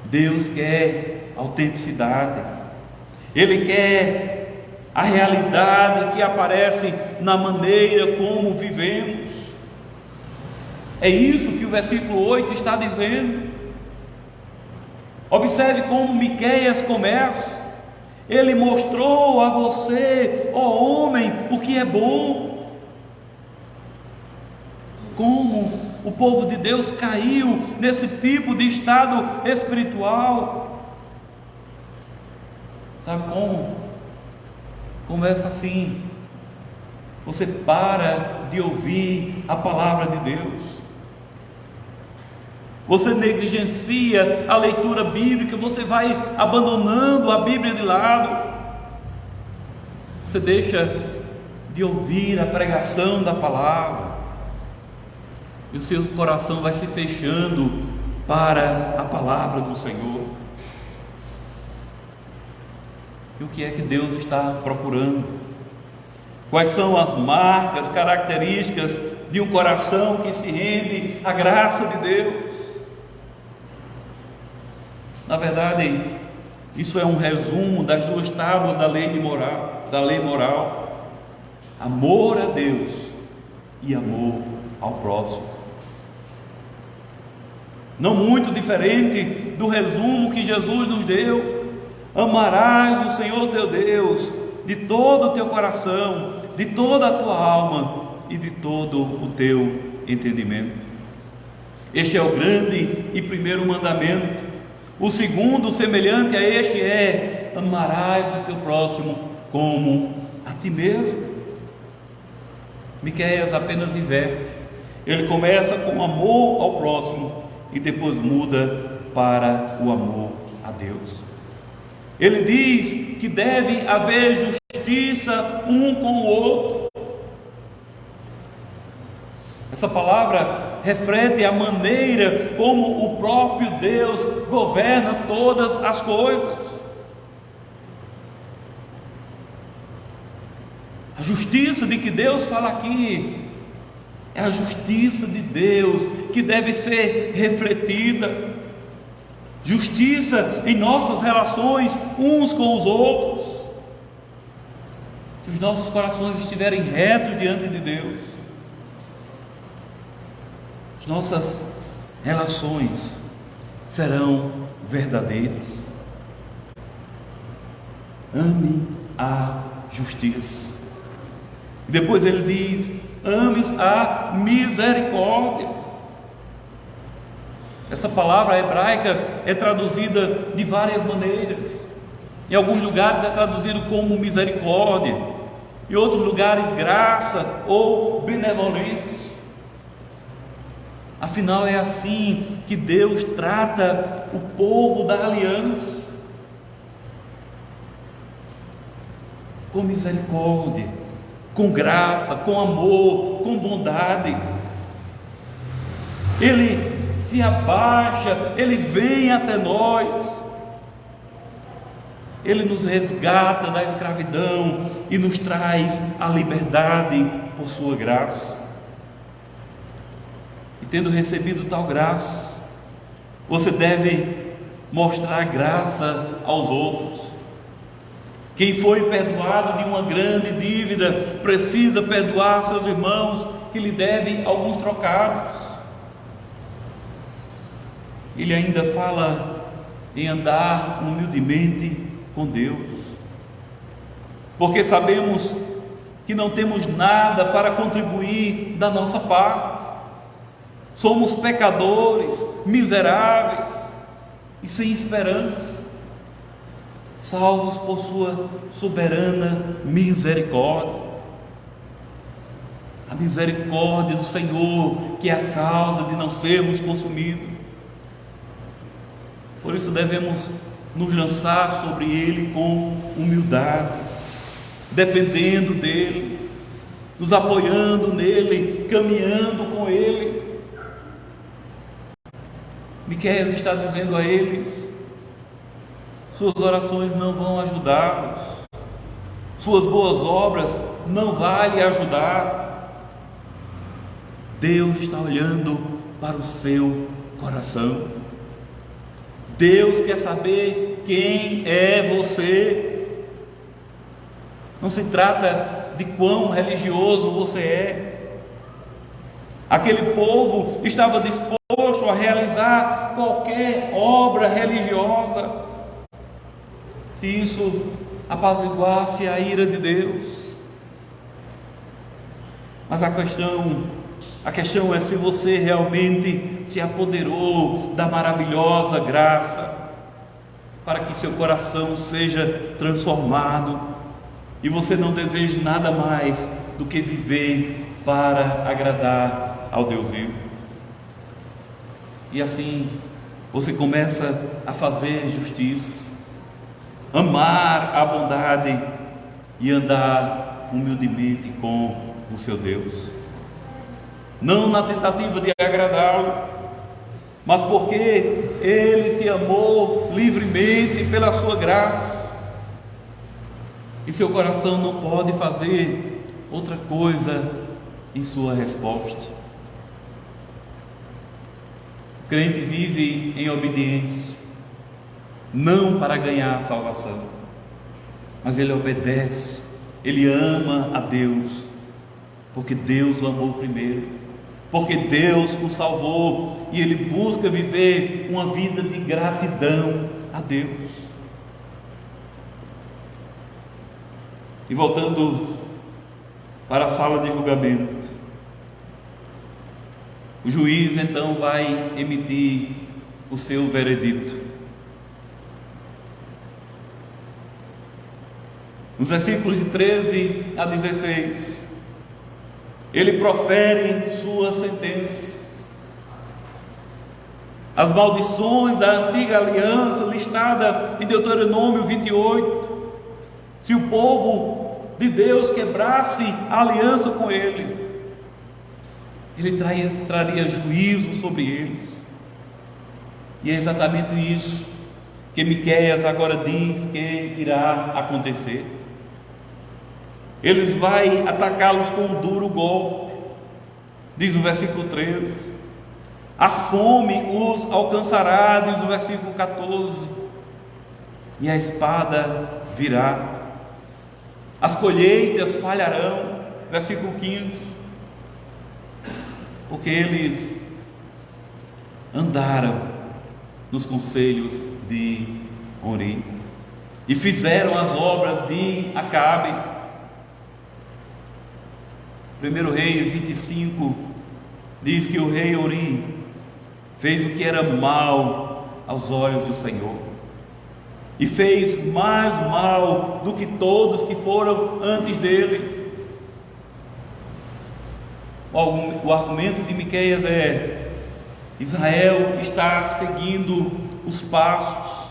Deus quer autenticidade, Ele quer a realidade que aparece na maneira como vivemos. É isso que o versículo 8 está dizendo. Observe como Miqueias começa. Ele mostrou a você, ó homem, o que é bom. Como o povo de Deus caiu nesse tipo de estado espiritual. Sabe como? Conversa assim. Você para de ouvir a palavra de Deus. Você negligencia a leitura bíblica, você vai abandonando a Bíblia de lado. Você deixa de ouvir a pregação da palavra. E o seu coração vai se fechando para a palavra do Senhor. E o que é que Deus está procurando? Quais são as marcas, características de um coração que se rende à graça de Deus? Na verdade, isso é um resumo das duas tábuas da lei moral: amor a Deus e amor ao próximo. Não muito diferente do resumo que Jesus nos deu: amarás o Senhor teu Deus de todo o teu coração, de toda a tua alma e de todo o teu entendimento. Este é o grande e primeiro mandamento. O segundo, semelhante a este, é: amarás o teu próximo como a ti mesmo. Miqueias apenas inverte. Ele começa com amor ao próximo e depois muda para o amor a Deus. Ele diz que deve haver justiça um com o outro. Essa palavra reflete a maneira como o próprio Deus governa todas as coisas. A justiça de que Deus fala aqui é a justiça de Deus que deve ser refletida. Justiça em nossas relações uns com os outros. Se os nossos corações estiverem retos diante de Deus, as nossas relações serão verdadeiras. Ame a justiça. Depois ele diz: ames a misericórdia. Essa palavra hebraica é traduzida de várias maneiras. Em alguns lugares é traduzido como misericórdia, em outros lugares graça ou benevolência. Afinal, é assim que Deus trata o povo da aliança, com misericórdia, com graça, com amor, com bondade. Ele se abaixa, Ele vem até nós, Ele nos resgata da escravidão e nos traz a liberdade por sua graça. E tendo recebido tal graça, você deve mostrar graça aos outros. Quem foi perdoado de uma grande dívida precisa perdoar seus irmãos que lhe devem alguns trocados. Ele ainda fala em andar humildemente com Deus. porque sabemos que não temos nada para contribuir da nossa parte. Somos pecadores, miseráveis e sem esperança, salvos por sua soberana misericórdia. A misericórdia do Senhor, que é a causa de não sermos consumidos. Por isso devemos nos lançar sobre Ele com humildade, dependendo dEle, nos apoiando nele, caminhando com Ele. Miqueias está dizendo a eles: suas orações não vão ajudá-los, suas boas obras não vão lhe ajudar. Deus está olhando para o seu coração. Deus quer saber quem é você. Não se trata de quão religioso você é. Aquele povo estava disposto a realizar qualquer obra religiosa, se isso apaziguasse a ira de Deus. Mas a questão é se você realmente se apoderou da maravilhosa graça para que seu coração seja transformado e você não deseje nada mais do que viver para agradar ao Deus vivo. E assim você começa a fazer justiça, amar a bondade e andar humildemente com o seu Deus. Não na tentativa de agradá-lo, mas porque Ele te amou livremente pela sua graça, e seu coração não pode fazer outra coisa em sua resposta. O crente vive em obediência, não para ganhar salvação, mas ele obedece, ele ama a Deus, porque Deus o amou primeiro, porque Deus o salvou, e ele busca viver uma vida de gratidão a Deus. E voltando para a sala de julgamento, o juiz então vai emitir o seu veredito. Nos versículos de 13 a 16, ele profere sua sentença. As maldições da antiga aliança listada em Deuteronômio 28, se o povo de Deus quebrasse a aliança com ele, ele traria juízo sobre eles. E é exatamente isso que Miqueias agora diz que irá acontecer. Eles vai atacá-los com um duro golpe. Diz o versículo 13: a fome os alcançará, diz o versículo 14, e a espada virá. As colheitas falharão, versículo 15, porque eles andaram nos conselhos de Onri e fizeram as obras de Acabe. 1 Reis 25 diz que o rei Onri fez o que era mal aos olhos do Senhor, e fez mais mal do que todos que foram antes dele. O argumento de Miqueias é: Israel está seguindo os passos,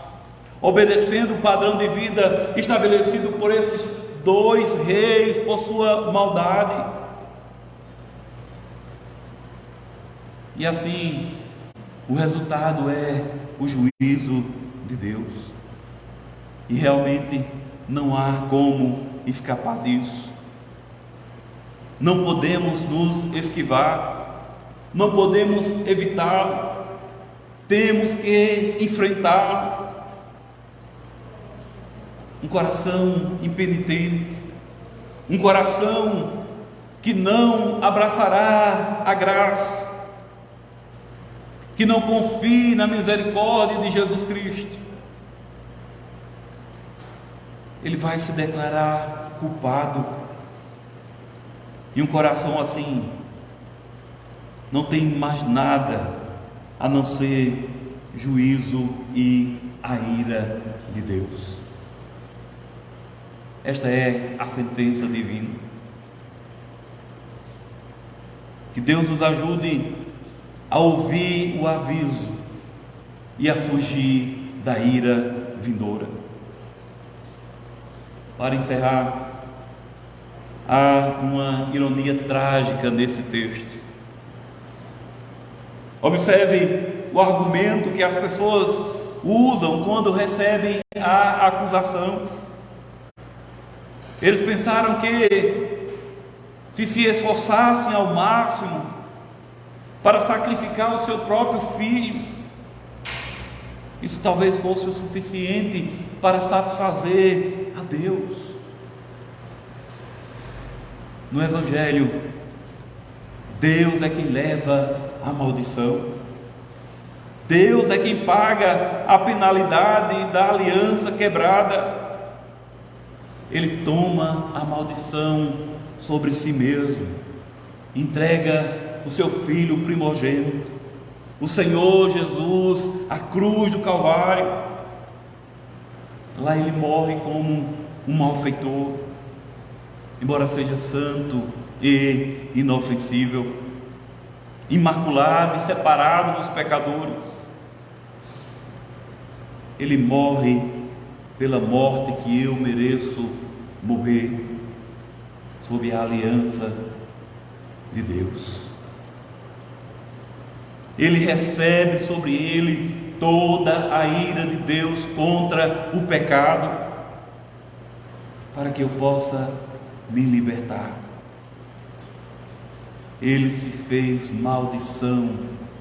obedecendo o padrão de vida estabelecido por esses dois reis por sua maldade. E assim, o resultado é o juízo de Deus. E realmente não há como escapar disso. Não podemos nos esquivar, não podemos evitá-lo, temos que enfrentá-lo. Um coração impenitente, um coração que não abraçará a graça, que não confie na misericórdia de Jesus Cristo, ele vai se declarar culpado. E um coração assim não tem mais nada a não ser juízo e a ira de Deus. Esta é a sentença divina. Que Deus nos ajude a ouvir o aviso e a fugir da ira vindoura. Para encerrar, há uma ironia trágica nesse texto. Observe o argumento que as pessoas usam quando recebem a acusação. Eles pensaram que se esforçassem ao máximo para sacrificar o seu próprio filho, isso talvez fosse o suficiente para satisfazer a Deus. No Evangelho, Deus é quem leva a maldição. Deus é quem paga a penalidade da aliança quebrada. Ele toma a maldição sobre si mesmo, entrega o seu filho primogênito, o Senhor Jesus, à cruz do Calvário. Lá ele morre como um malfeitor, embora seja santo e inofensível, imaculado e separado dos pecadores. Ele morre pela morte que eu mereço morrer, sob a aliança de Deus. Ele recebe sobre ele toda a ira de Deus contra o pecado, para que eu possa me libertar. Ele se fez maldição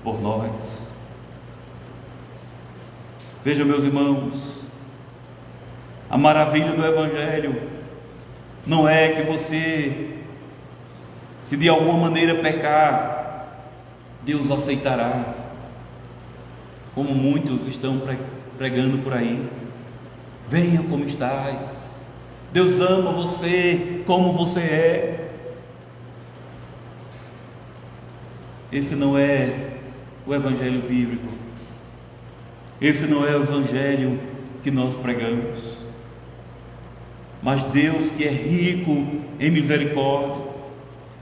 por nós. Vejam, meus irmãos, a maravilha do Evangelho não é que você, se de alguma maneira pecar, Deus o aceitará, como muitos estão pregando por aí. Venha como estás, Deus ama você como você é. Esse não é o Evangelho bíblico. Esse não é o Evangelho que nós pregamos. Mas Deus, que é rico em misericórdia,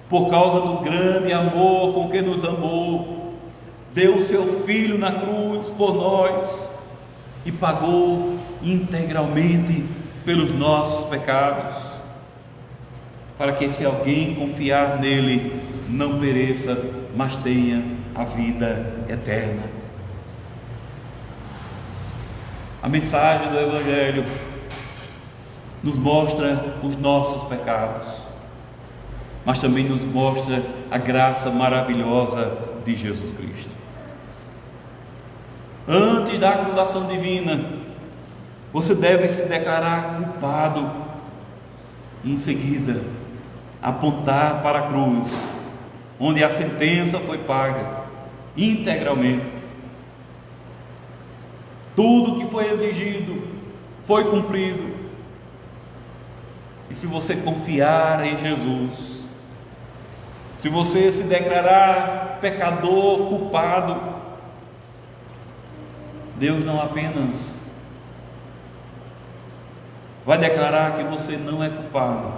por causa do grande amor com que nos amou, deu o seu Filho na cruz por nós e pagou integralmente pelos nossos pecados, para que, se alguém confiar nele, não pereça, mas tenha a vida eterna. A mensagem do Evangelho nos mostra os nossos pecados, mas também nos mostra a graça maravilhosa de Jesus Cristo. Antes da acusação divina, você deve se declarar culpado e, em seguida, apontar para a cruz, onde a sentença foi paga integralmente. Tudo que foi exigido foi cumprido. E se você confiar em Jesus, se você se declarar pecador, culpado, Deus não apenas vai declarar que você não é culpado,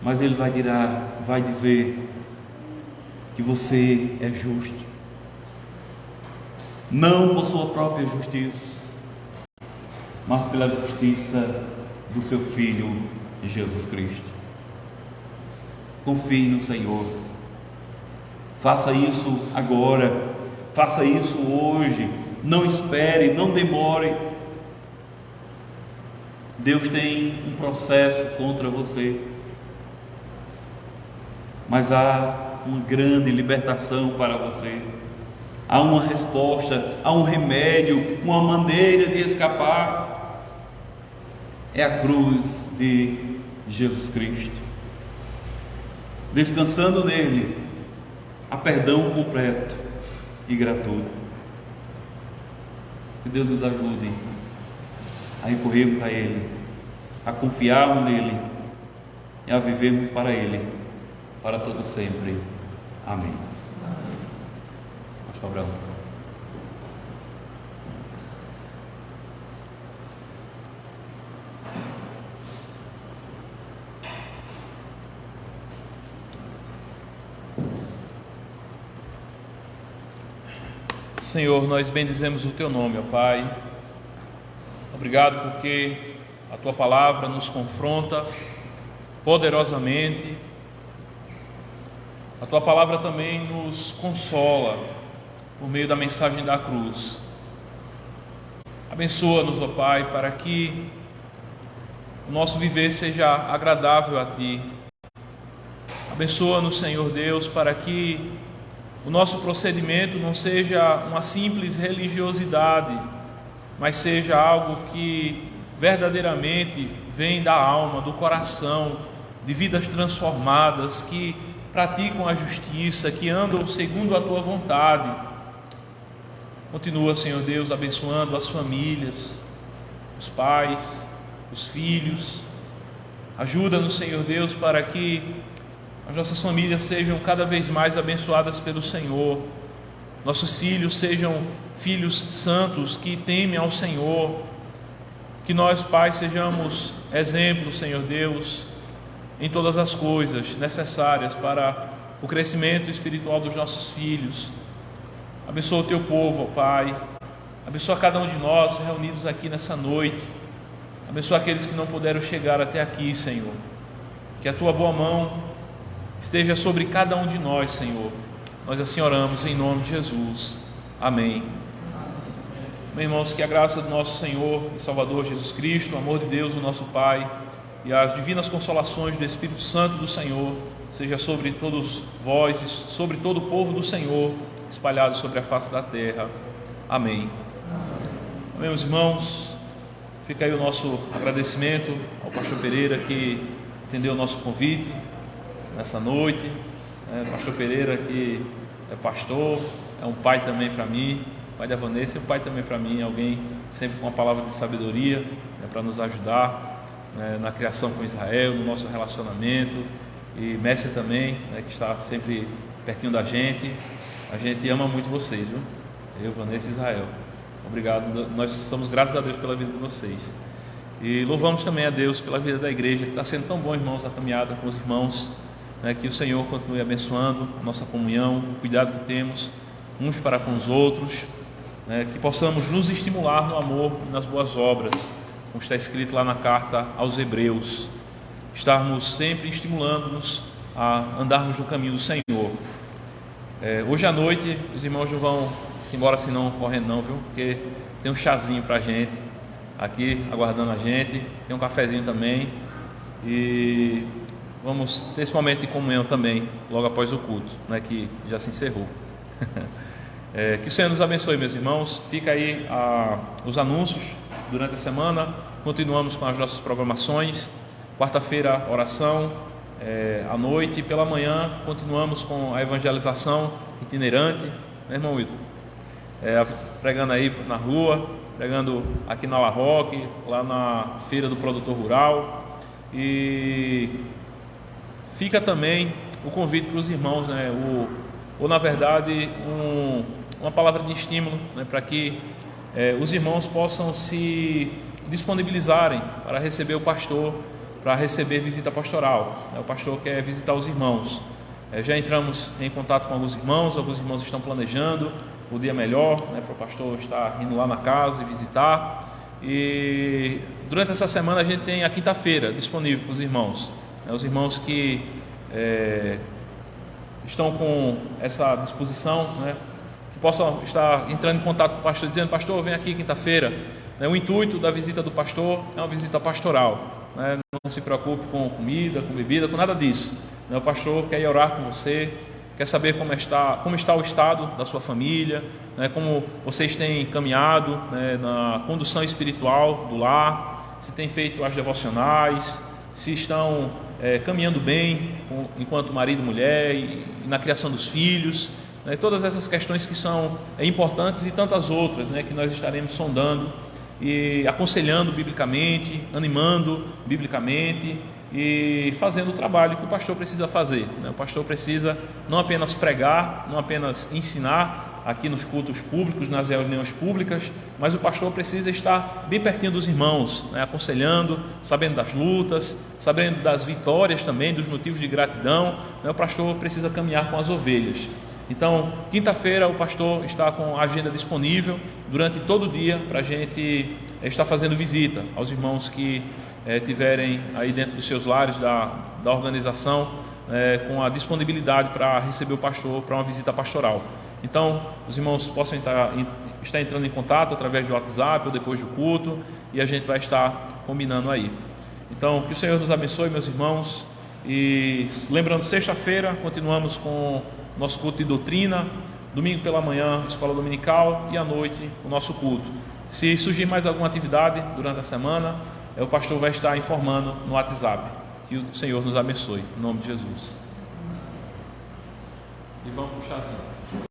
mas Ele vai dizer que você é justo, não por sua própria justiça, mas pela justiça do seu Filho Jesus Cristo. Confie no Senhor, faça isso agora, faça isso hoje, não espere, não demore. Deus tem um processo contra você, mas há uma grande libertação para você. Há uma resposta, há um remédio, uma maneira de escapar. É a cruz de Jesus Cristo. Descansando nele, há perdão completo e gratuito. Que Deus nos ajude a recorrermos a Ele a confiarmos nele e a vivermos para ele, para todo sempre. Amém. Pastor Abraão. Senhor, nós bendizemos o Teu nome, ó Pai. Obrigado porque a Tua palavra nos confronta poderosamente. A Tua palavra também nos consola por meio da mensagem da cruz. Abençoa-nos, ó Pai, para que o nosso viver seja agradável a Ti. Abençoa-nos, Senhor Deus, para que o nosso procedimento não seja uma simples religiosidade, mas seja algo que verdadeiramente vem da alma, do coração, de vidas transformadas, que praticam a justiça, que andam segundo a Tua vontade. Continua, Senhor Deus, abençoando as famílias, os pais, os filhos. Ajuda-nos, Senhor Deus, para que as nossas famílias sejam cada vez mais abençoadas pelo Senhor. Nossos filhos sejam filhos santos que temem ao Senhor. Que nós, pais, sejamos exemplos, Senhor Deus, em todas as coisas necessárias para o crescimento espiritual dos nossos filhos. Abençoa o Teu povo, ó Pai. Abençoa cada um de nós reunidos aqui nessa noite. Abençoa aqueles que não puderam chegar até aqui, Senhor. Que a Tua boa mão esteja sobre cada um de nós, Senhor. Nós assim oramos em nome de Jesus. Amém. Meus irmãos, que a graça do nosso Senhor e Salvador Jesus Cristo, o amor de Deus, o nosso Pai, e as divinas consolações do Espírito Santo do Senhor seja sobre todos vós e sobre todo o povo do Senhor, espalhado sobre a face da terra. Amém. Amém, meus irmãos. Fica aí o nosso agradecimento ao pastor Pereira, que atendeu o nosso convite nessa noite. Pastor Pereira, que é pastor, é um pai também para mim, pai da Vanessa, e um pai também para mim, alguém sempre com uma palavra de sabedoria, para nos ajudar na criação com Israel, no nosso relacionamento. E Messi também, que está sempre pertinho da gente. A gente ama muito vocês, viu? Eu, Vanessa e Israel. Obrigado, nós somos gratos a Deus pela vida de vocês. E louvamos também a Deus pela vida da igreja, que está sendo tão bom, irmãos, a caminhada com os irmãos. Que o Senhor continue abençoando a nossa comunhão, o cuidado que temos uns para com os outros, que possamos nos estimular no amor e nas boas obras, como está escrito lá na carta aos Hebreus, estarmos sempre estimulando-nos a andarmos no caminho do Senhor. Hoje à noite os irmãos não vão se embora assim não, correndo não, viu? Porque tem um chazinho para a gente aqui aguardando a gente, tem um cafezinho também, e vamos ter esse momento de comunhão também, logo após o culto, que já se encerrou. Que o Senhor nos abençoe, meus irmãos. Fica aí os anúncios durante a semana. Continuamos com as nossas programações. Quarta-feira, oração, à noite, e pela manhã continuamos com a evangelização itinerante, né, irmão Wilton? Pregando aí na rua, pregando aqui na La Roque, lá na feira do produtor rural. E fica também o convite para os irmãos, ou na verdade uma palavra de estímulo, para que os irmãos possam se disponibilizarem para receber o pastor, para receber visita pastoral. O pastor quer visitar os irmãos. Já entramos em contato com alguns irmãos estão planejando o dia melhor, para o pastor estar indo lá na casa e visitar. E durante essa semana a gente tem a quinta-feira disponível para os irmãos. Os irmãos que estão com essa disposição, que possam estar entrando em contato com o pastor, dizendo: pastor, vem aqui quinta-feira. O intuito da visita do pastor é uma visita pastoral. Não se preocupe com comida, com bebida, com nada disso. O pastor quer ir orar com você, quer saber como está o estado da sua família, como vocês têm caminhado na condução espiritual do lar, se têm feito as devocionais, se estão caminhando bem enquanto marido e mulher e na criação dos filhos, todas essas questões que são importantes, e tantas outras que nós estaremos sondando e aconselhando biblicamente, animando biblicamente e fazendo o trabalho que o pastor precisa fazer, né? O pastor precisa não apenas pregar, não apenas ensinar aqui nos cultos públicos, nas reuniões públicas, mas o pastor precisa estar bem pertinho dos irmãos, né? Aconselhando, sabendo das lutas, sabendo das vitórias também, dos motivos de gratidão, né? O pastor precisa caminhar com as ovelhas. Então, quinta-feira o pastor está com a agenda disponível durante todo o dia para a gente estar fazendo visita aos irmãos que tiverem aí dentro dos seus lares da organização, com a disponibilidade para receber o pastor para uma visita pastoral. Então, os irmãos possam estar entrando em contato através do WhatsApp ou depois do culto, e a gente vai estar combinando aí. Então, que o Senhor nos abençoe, meus irmãos. E lembrando, sexta-feira continuamos com o nosso culto de doutrina, domingo pela manhã, escola dominical, e à noite o nosso culto. Se surgir mais alguma atividade durante a semana, o pastor vai estar informando no WhatsApp. Que o Senhor nos abençoe, em nome de Jesus. E vamos puxar assim.